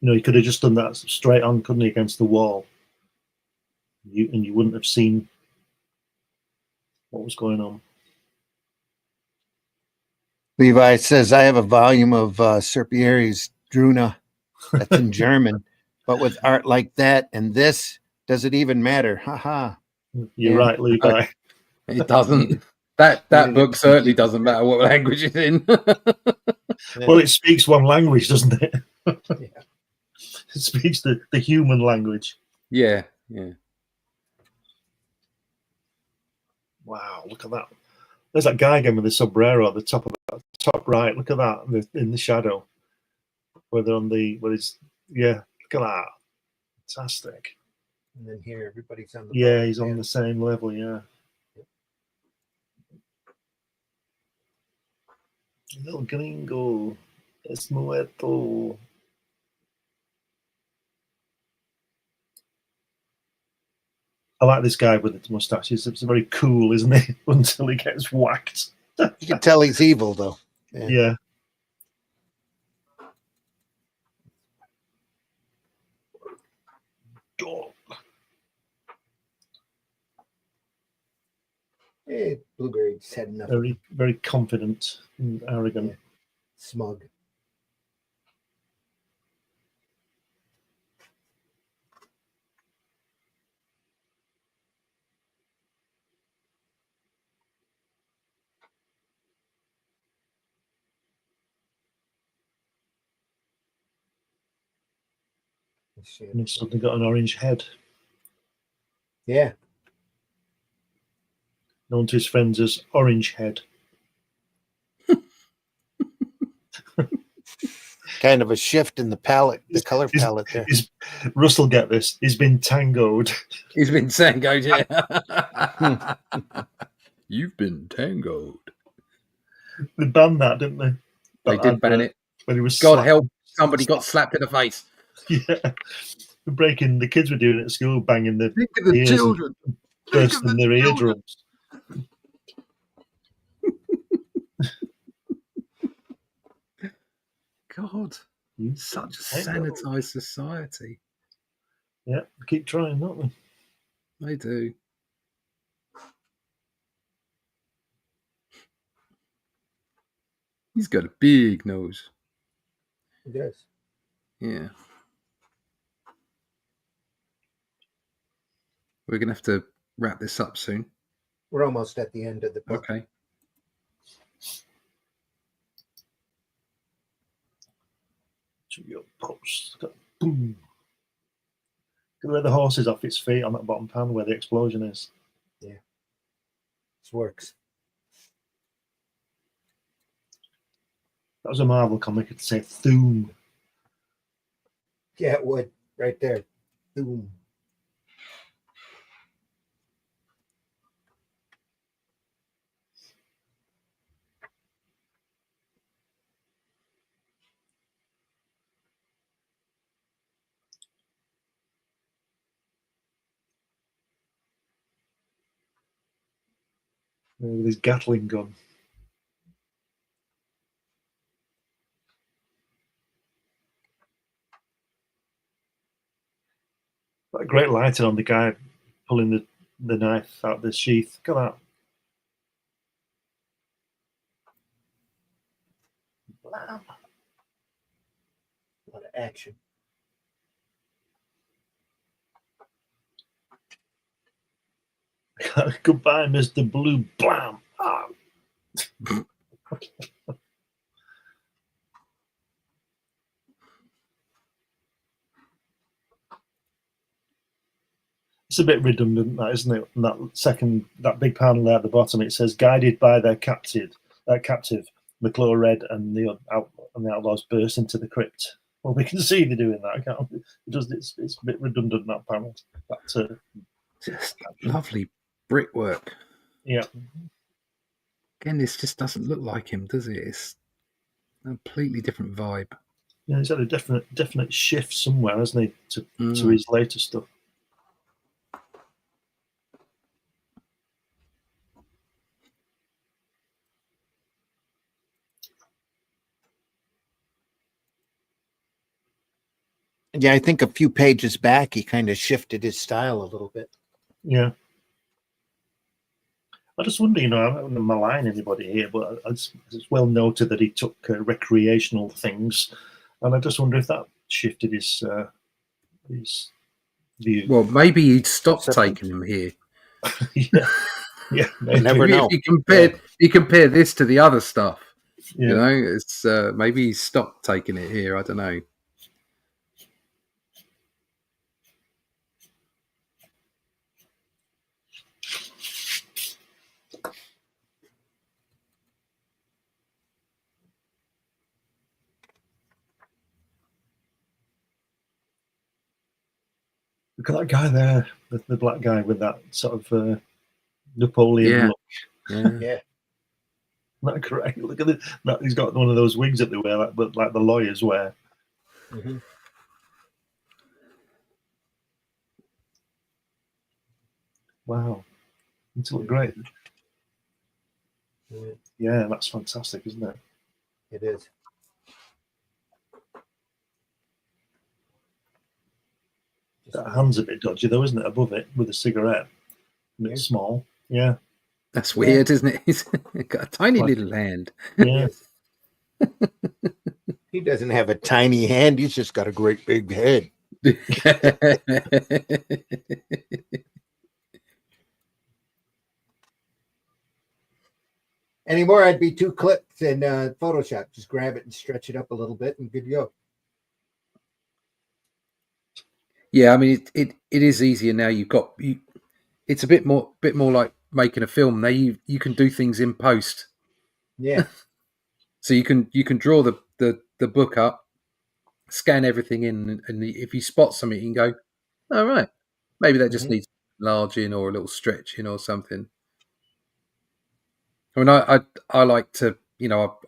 You know, he could have just done that straight on, couldn't he, against the wall? And you wouldn't have seen what was going on. Levi says, I have a volume of Serpieri's Druna that's in German, but with art like that and this, does it even matter? Ha. You're right, Levi. It doesn't. That book certainly doesn't matter what language it's in. Well, it speaks one language, doesn't it? It speaks the human language. Yeah. Wow, look at that. There's that guy again with the sombrero at the top of that top right. Look at that in the shadow. Where they're on the look at that. Fantastic. And then here, everybody's on the bottom. He's on the same level, yeah. Little gringo. Es muerto. I like this guy with the mustache. He's very cool, isn't he? Until he gets whacked. You can tell he's evil, though. Yeah. Hey, Bluebeard's heading up. Very, very confident and arrogant. Yeah. Smug. And he's suddenly got an orange head. Yeah. Known to his friends as Orange Head. Kind of a shift in the palette, the color palette there. Russell, get this. He's been tangoed. He's been tangoed, yeah. You've been tangoed. They banned that, didn't they? They did ban it. When he was God help, somebody got slapped in the face. Yeah. The kids were doing it at school, banging the children. Bursting their eardrums. God, such a sanitized society. Yeah, keep trying, don't they? They do. He's got a big nose. He does. Yeah. We're going to have to wrap this up soon. We're almost at the end of the book. Okay. To your post. Boom. Look where the horse is off its feet on that bottom panel where the explosion is. Yeah. This works. That was a Marvel comic. It'd say Thoom. Yeah, it would. Right there. Thoom. With his Gatling gun. That great lighting on the guy pulling the knife out of the sheath. Look at that. Blam. A lot of action. Goodbye, Mr. Blue. Blam. Ah. It's a bit redundant, that, isn't it? And that big panel there at the bottom, it says, "Guided by their captive, McClure read, and the outlaws burst into the crypt." Well, we can see they're doing that. Can't we? It's a bit redundant, that panel. Just lovely brickwork. Yeah. Again, this just doesn't look like him, does it? It's a completely different vibe. Yeah, he's had a definite shift somewhere, hasn't he, to his later stuff. Yeah, I think a few pages back, he kind of shifted his style a little bit. Yeah. I just wonder, I don't want to malign anybody here, but it's well noted that he took recreational things, and I just wonder if that shifted his view. Well, maybe he'd stopped taking them here. yeah. You never know. If you compare this to the other stuff, Yeah. it's maybe he stopped taking it here. I don't know. Look at that guy there, the black guy with that sort of Napoleon look. Yeah. Not correct. Look at that. He's got one of those wigs that they wear, like the lawyers wear. Mm-hmm. Wow, it's look great. Yeah. Yeah, that's fantastic, isn't it? It is. That hand's a bit dodgy, though, isn't it? Above it with a cigarette, and it's small. Yeah, That's weird, isn't it? He's got a tiny little hand. Yeah. He doesn't have a tiny hand. He's just got a great big head. Anymore, I'd be 2 clicks in Photoshop. Just grab it and stretch it up a little bit and good to go. Yeah, I mean it is easier now. It's a bit more like making a film. Now you can do things in post. Yeah. So you can draw the book up, scan everything in, and if you spot something, you can go, "All right, maybe that just needs enlarging or a little stretching or something." I mean, I like to,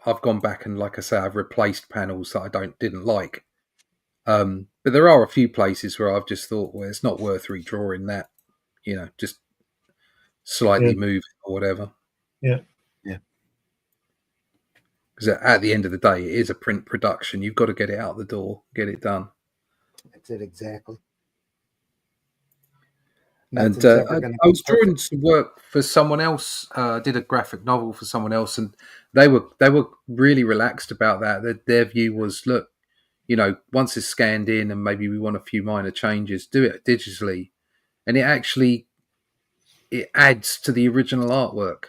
I've gone back and, like I say, I've replaced panels that I didn't like. But there are a few places where I've just thought, well, it's not worth redrawing that, just slightly move or whatever. Yeah. Because at the end of the day, it is a print production. You've got to get it out the door, get it done. That's it, exactly. And I was drawing some work for someone else. Did a graphic novel for someone else, and they were really relaxed about that. Their view was, look, once it's scanned in, and maybe we want a few minor changes, do it digitally, and it adds to the original artwork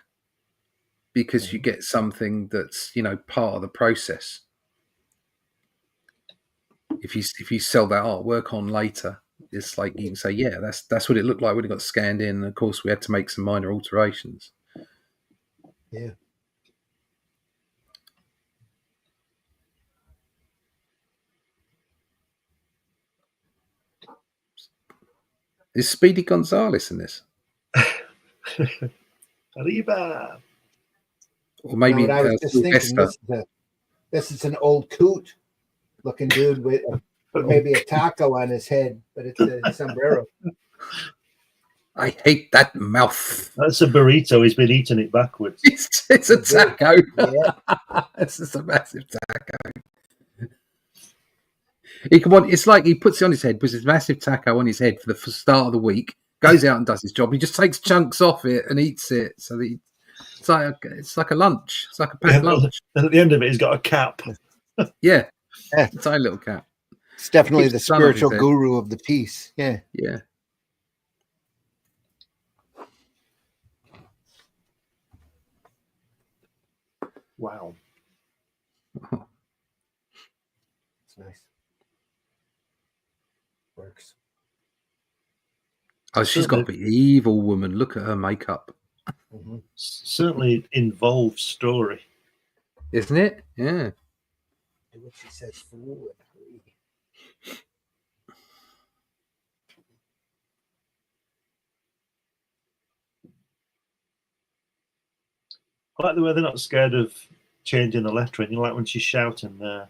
because you get something that's part of the process. If you sell that artwork on later, it's like you can say, yeah, that's what it looked like when it got scanned in. And of course, we had to make some minor alterations. Yeah. Is Speedy Gonzales in this? Arriba. Or maybe I was just thinking, this is an old coot looking dude with maybe a taco on his head, but it's a sombrero. I hate that mouth. That's a burrito. He's been eating it backwards. It's a taco. Yeah. It's just a massive taco. It's like he puts it on his head, puts his massive taco on his head for the start of the week, goes out and does his job. He just takes chunks off it and eats it. So that it's like a lunch. It's like a packed lunch. And at the end of it, he's got a cap. Yeah. A tiny little cap. It's definitely the spiritual guru of the piece. Yeah. Yeah. Wow. It's nice. Works. Oh, she's got to be evil woman. Look at her makeup. Mhm. Certainly involved story. Isn't it? Yeah. Do what she says, fool. I like the way they're not scared of changing the lettering. You know, like when she's shouting there,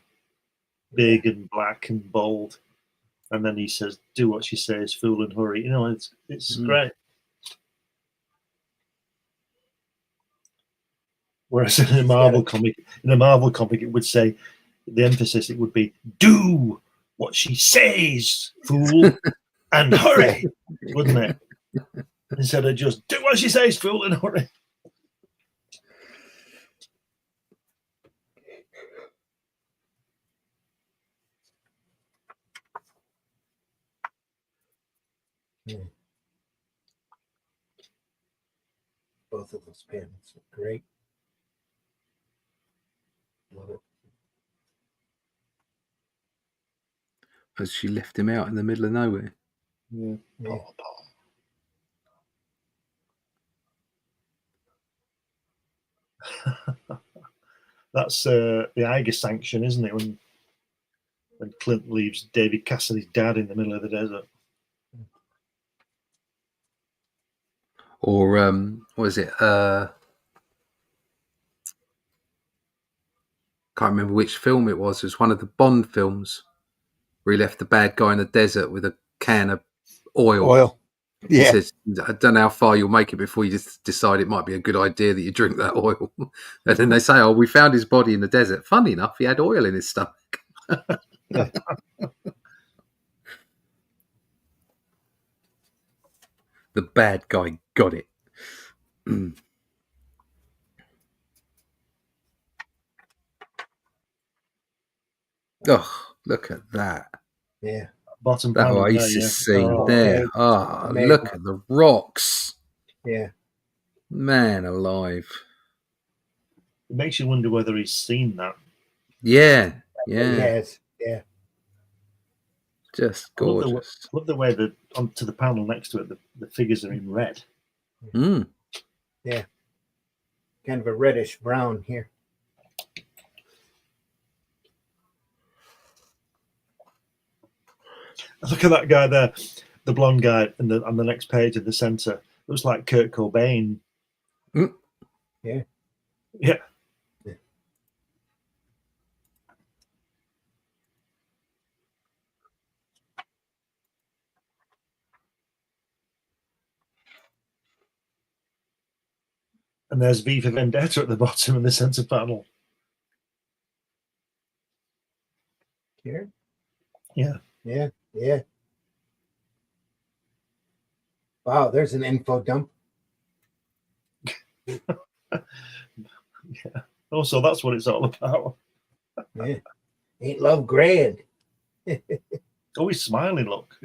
big and black and bold, and then he says, "Do what she says, fool and hurry." You know, it's great. Whereas in a Marvel comic, it would say the emphasis it would be "Do what she says, fool, and hurry," wouldn't it? Instead of just "Do what she says, fool, and hurry." Both of those panels are great. Love it. As she left him out in the middle of nowhere. Yeah. Yeah. That's the Eiger sanction, isn't it? When Clint leaves David Cassidy's dad in the middle of the desert. Or what is it? Can't remember which film it was. It was one of the Bond films where he left the bad guy in the desert with a can of oil. He Yeah. says, "I don't know how far you'll make it before you just decide it might be a good idea that you drink that oil." And then they say, "Oh, we found his body in the desert." Funny enough, he had oil in his stomach. The bad guy got it. Oh, look at that. Yeah. Bottom That panel Oasis there, yeah. scene Oh, there. okay. Oh, Amazing. look at the rocks. Yeah. Man alive. It makes you wonder whether he's seen that. Yeah. He Yeah. has. Yeah. Just I love gorgeous. the way that onto the panel next to it, the figures are in red. Mm. Yeah. Kind of a reddish brown here. Look at that guy there, the blonde guy on the next page in the center. Looks like Kurt Cobain. Mm. Yeah. Yeah. And there's V for Vendetta at the bottom in the center panel. Here. Yeah. Yeah. Yeah. Wow, there's an info dump. Yeah. Also, that's what it's all about. Yeah. Ain't love grand? Oh, he's smiling, look.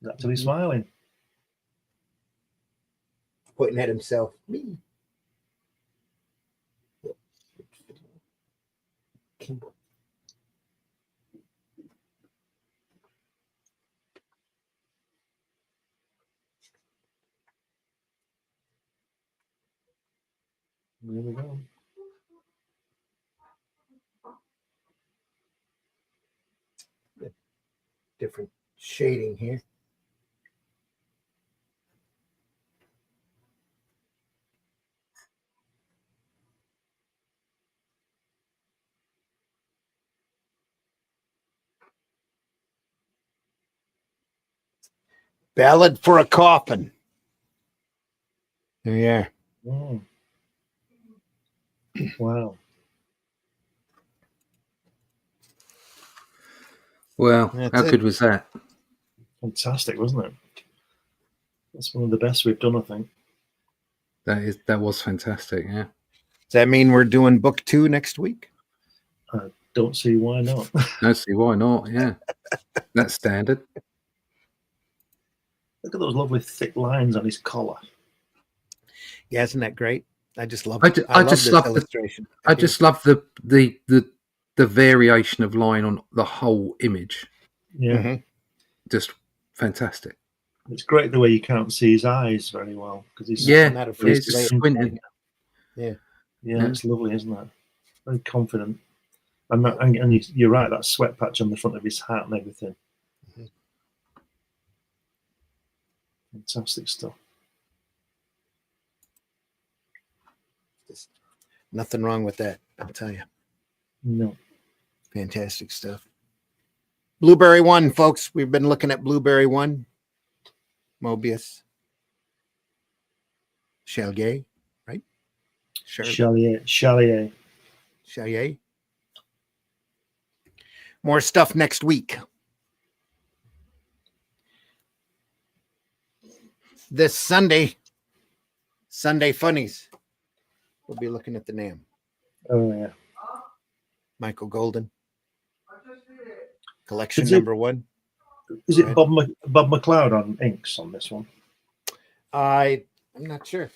He's actually smiling. Pointing at himself. Me. Kimball. There we go. Different shading here. Ballad for a Coffin. There you are. Mm. Wow. Well, That's how it. good was that? Fantastic, wasn't it? That's one of the best we've done, I think. That was fantastic. Yeah. Does that mean we're doing book 2 next week? I don't see why not. No, see why not? Yeah. That's standard. Look at those lovely thick lines on his collar. Yeah, isn't that great? I just love. I just love the illustration. I just love the variation of line on the whole image. Yeah. Mhm. Just fantastic. It's great the way you can't see his eyes very well because he's not afraid he's to lay it. squinting. Yeah, Yeah. it's lovely, isn't it? Very confident. And you're right, that sweat patch on the front of his hat and everything. Mhm. Fantastic stuff. Just nothing wrong with that, I'll tell you. No. Fantastic stuff. Blueberry 1, folks. We've been looking at Blueberry 1. Moebius. Chalier, right? Chalier. Chalier. More stuff next week. This Sunday Funnies. We'll be looking at the NAM. Oh, yeah. Michael Golden. Collection Is it- number 1. Is it Bob McLeod on inks on this one? I'm not sure.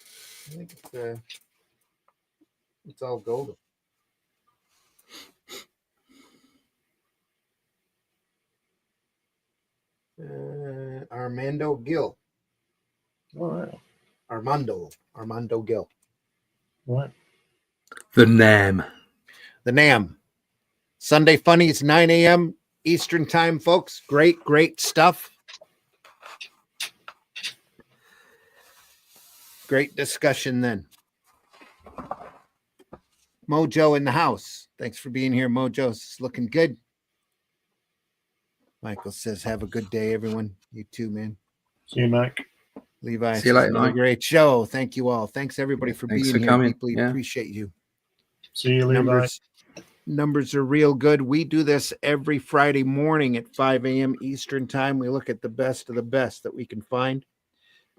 I think it's all golden. Armando Gill. All right. Armando Gill. All right. The NAM. The NAM. Sunday Funnies, 9 a.m. Eastern time, folks. Great stuff. Great discussion then. Mojo in the house. Thanks for being here, Mojo. It's looking good. Michael says, have a good day, everyone. You too, man. See you, Mike. Levi, See you later, it's been a Mike. great show. Thank you all. Thanks, everybody, for Thanks being for here. coming. Deeply Yeah. appreciate you. See you, Levi. Numbers are real good. We do this every Friday morning at 5 a.m. Eastern time. We look at the best of the best that we can find.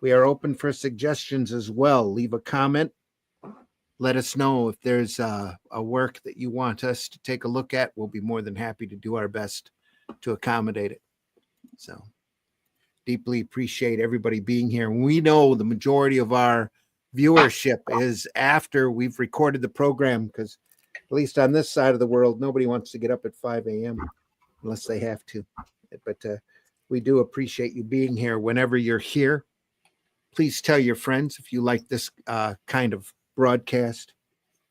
We are open for suggestions as well. Leave a comment. Let us know if there's a work that you want us to take a look at. We'll be more than happy to do our best to accommodate it. So deeply appreciate everybody being here. We know the majority of our viewership is after we've recorded the program, because at least on this side of the world, nobody wants to get up at 5 a.m. unless they have to. But we do appreciate you being here whenever you're here. Please tell your friends if you like this kind of broadcast.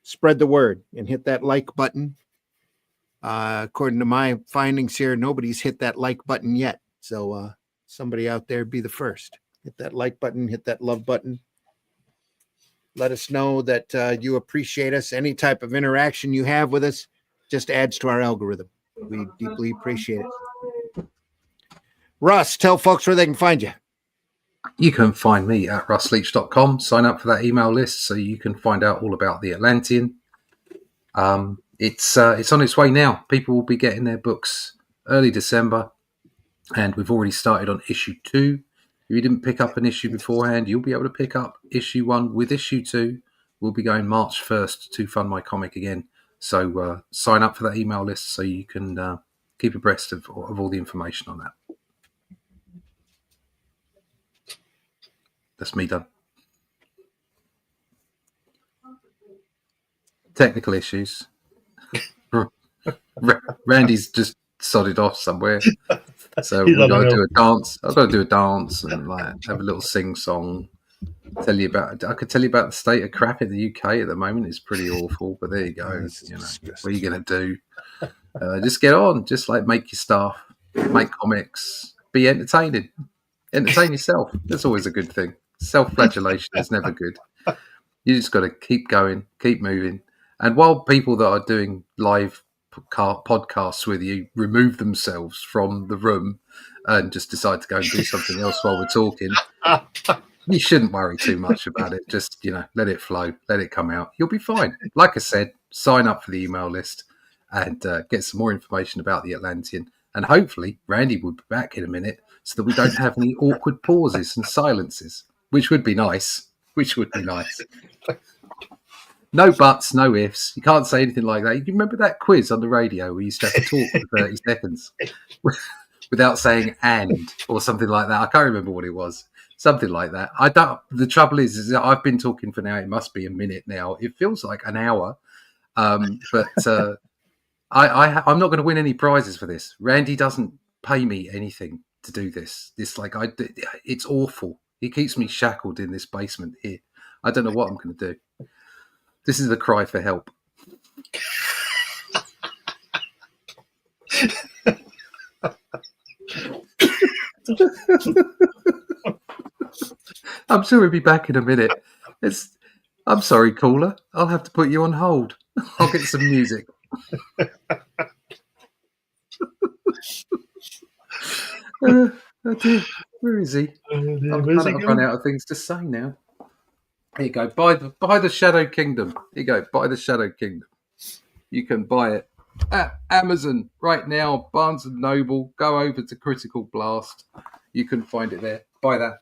Spread the word and hit that like button. According to my findings here, nobody's hit that like button yet. So somebody out there, be the first. Hit that like button, hit that love button. Let us know that you appreciate us. Any type of interaction you have with us just adds to our algorithm. We deeply appreciate it. Russ, tell folks where they can find you. You can find me at russleach.com. Sign up for that email list so you can find out all about the Atlantean. It's on its way now. People will be getting their books early December, and we've already started on issue 2. If you didn't pick up an issue beforehand, you'll be able to pick up issue 1 with issue 2. We'll be going March 1st to Fund My Comic again. So sign up for that email list so you can keep abreast of all the information on that. That's me done. Technical issues. Randy's just sodded off somewhere. So we've got to do a dance. I've got to do a dance and have a little sing song. I could tell you about the state of crap in the UK at the moment. It's pretty awful, but there you go. What are you going to do? Just get on. Just make your stuff, make comics, be entertaining, entertain yourself. That's always a good thing. Self-flagellation is never good. You just got to keep going, keep moving. And while people that are doing live podcasts with you remove themselves from the room and just decide to go and do something else while we're talking, you shouldn't worry too much about it. Just, let it flow, let it come out. You'll be fine. Like I said, sign up for the email list and get some more information about the Atlantean. And hopefully Randy will be back in a minute so that we don't have any awkward pauses and silences, which would be nice. No buts, no ifs. You can't say anything like that. You remember that quiz on the radio where you used to have to talk for 30 seconds without saying "and" or something like that? I can't remember what it was. Something like that. I don't. The trouble is that I've been talking for now. It must be a minute now. It feels like an hour. But I'm not going to win any prizes for this. Randy doesn't pay me anything to do this. It's awful. He keeps me shackled in this basement here. I don't know what I'm going to do. This is a cry for help. I'm sure he'll be back in a minute. I'm sorry, caller. I'll have to put you on hold. I'll get some music. Oh dear. Where is he? I've run out of things to say now. Here you go. Buy the Shadow Kingdom. Here you go. Buy the Shadow Kingdom. You can buy it at Amazon right now. Barnes and Noble. Go over to Critical Blast. You can find it there. Buy that.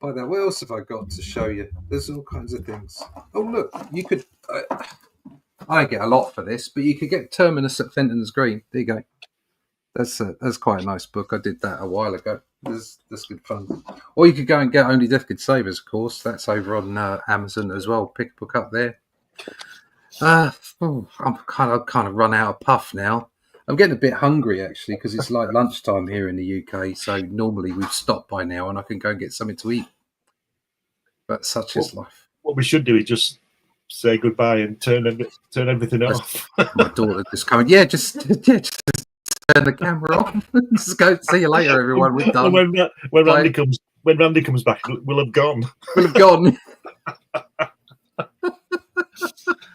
Buy that. What else have I got to show you? There's all kinds of things. Oh look, you could. I don't get a lot for this, but you could get Terminus at Fenton's Green. There you go. That's quite a nice book. I did that a while ago. That's good fun. Or you could go and get Only Death Could Save Us, of course. That's over on Amazon as well. Pick a book up there. I'm kind of run out of puff now. I'm getting a bit hungry actually because it's like lunchtime here in the UK. So normally we've stopped by now and I can go and get something to eat. But such is life. What we should do is just say goodbye and turn everything off. My daughter just coming. Just turn the camera off. Just go. See you later, everyone. We're done. When Randy comes back, we'll have gone. We'll have gone.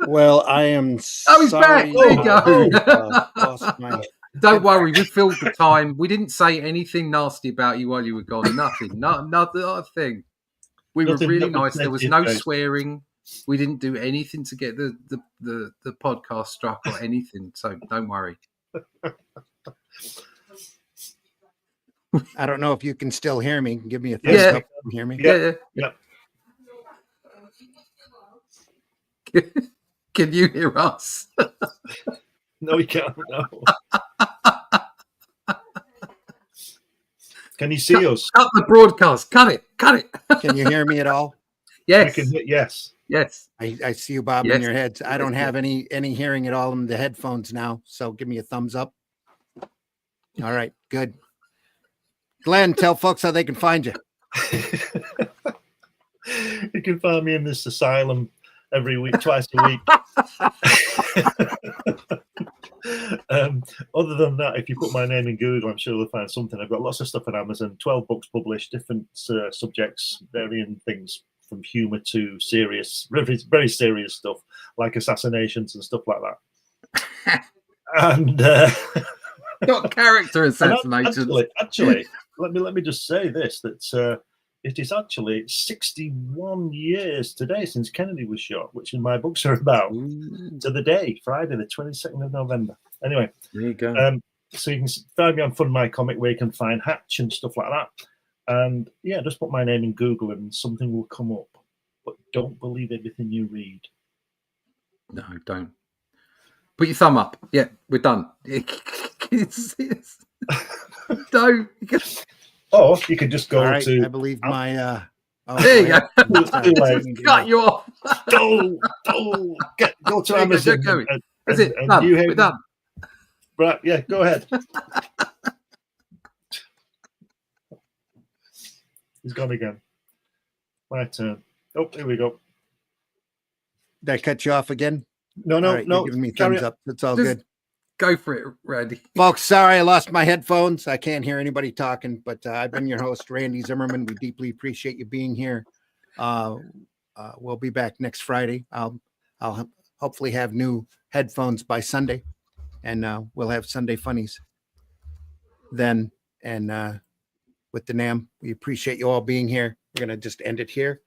Well, I am. Oh, he's back. There you go. Don't worry, we filled the time. We didn't say anything nasty about you while you were gone. Nothing. Not a thing. We were really nice. There was no swearing. We didn't do anything to get the podcast struck or anything. So don't worry. I don't know if you can still hear me. Give me a thumbs up. Can you hear me? Yeah. Can you hear us? No, we can't. No. Can you see us? Cut the broadcast. Cut it. Can you hear me at all? Yes. Yes. I see you bobbing your heads. I don't have any hearing at all in the headphones now. So give me a thumbs up. All right. Good. Glenn, tell folks how they can find you. You can find me in this asylum every week, twice a week. Other than that, if you put my name in Google, I'm sure they'll find something. I've got lots of stuff on Amazon, 12 books published, different subjects, varying things from humor to serious, very, very serious stuff like assassinations and stuff like that. And not character assassinations. Actually, let me just say this: that it is actually 61 years today since Kennedy was shot, which my books are about. To the day, Friday, the 22nd of November. Anyway, there you go. So you can find me on Fund My Comic, where you can find Hatch and stuff like that. And yeah, just put my name in Google and something will come up. But don't believe everything you read. No, don't. Put your thumb up. Yeah, we're done. Don't. Or you could just go to. I believe my. There you go. Cut you off. Go to Amazon. Is it done? We're done. Right, yeah, go ahead. He's gone again. My turn. Oh, here we go. Did I cut you off again? No. Right, you're giving me thumbs up. It's all good. Go for it, Randy. Folks, sorry I lost my headphones. I can't hear anybody talking, but I've been your host, Randy Zimmerman. We deeply appreciate you being here. We'll be back next Friday. I'll hopefully have new headphones by Sunday, and we'll have Sunday funnies then. And with the NAM, we appreciate you all being here. We're going to just end it here.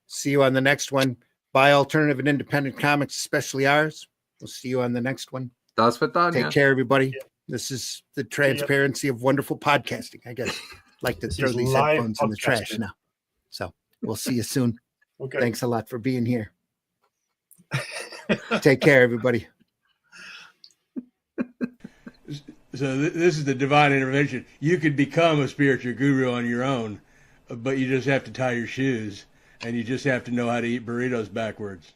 See you on the next one. Buy alternative and independent comics, especially ours. We'll see you on the next one. Take care, everybody. Yeah. This is the transparency of wonderful podcasting. I guess like to throw these headphones in the trash now. So we'll see you soon. Okay. Thanks a lot for being here. Take care, everybody. So this is the divine intervention. You could become a spiritual guru on your own, but you just have to tie your shoes and you just have to know how to eat burritos backwards.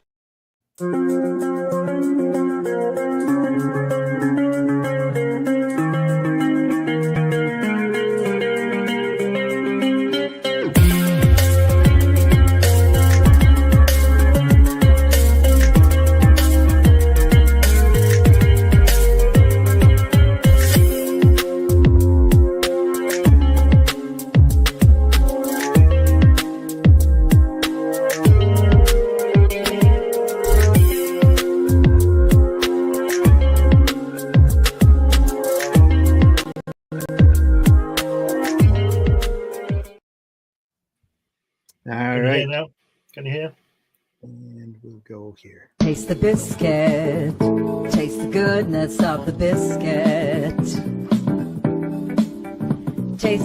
All Can you hear right. now? Can you hear? And we'll go here. Taste the biscuit. Taste the goodness of the biscuit.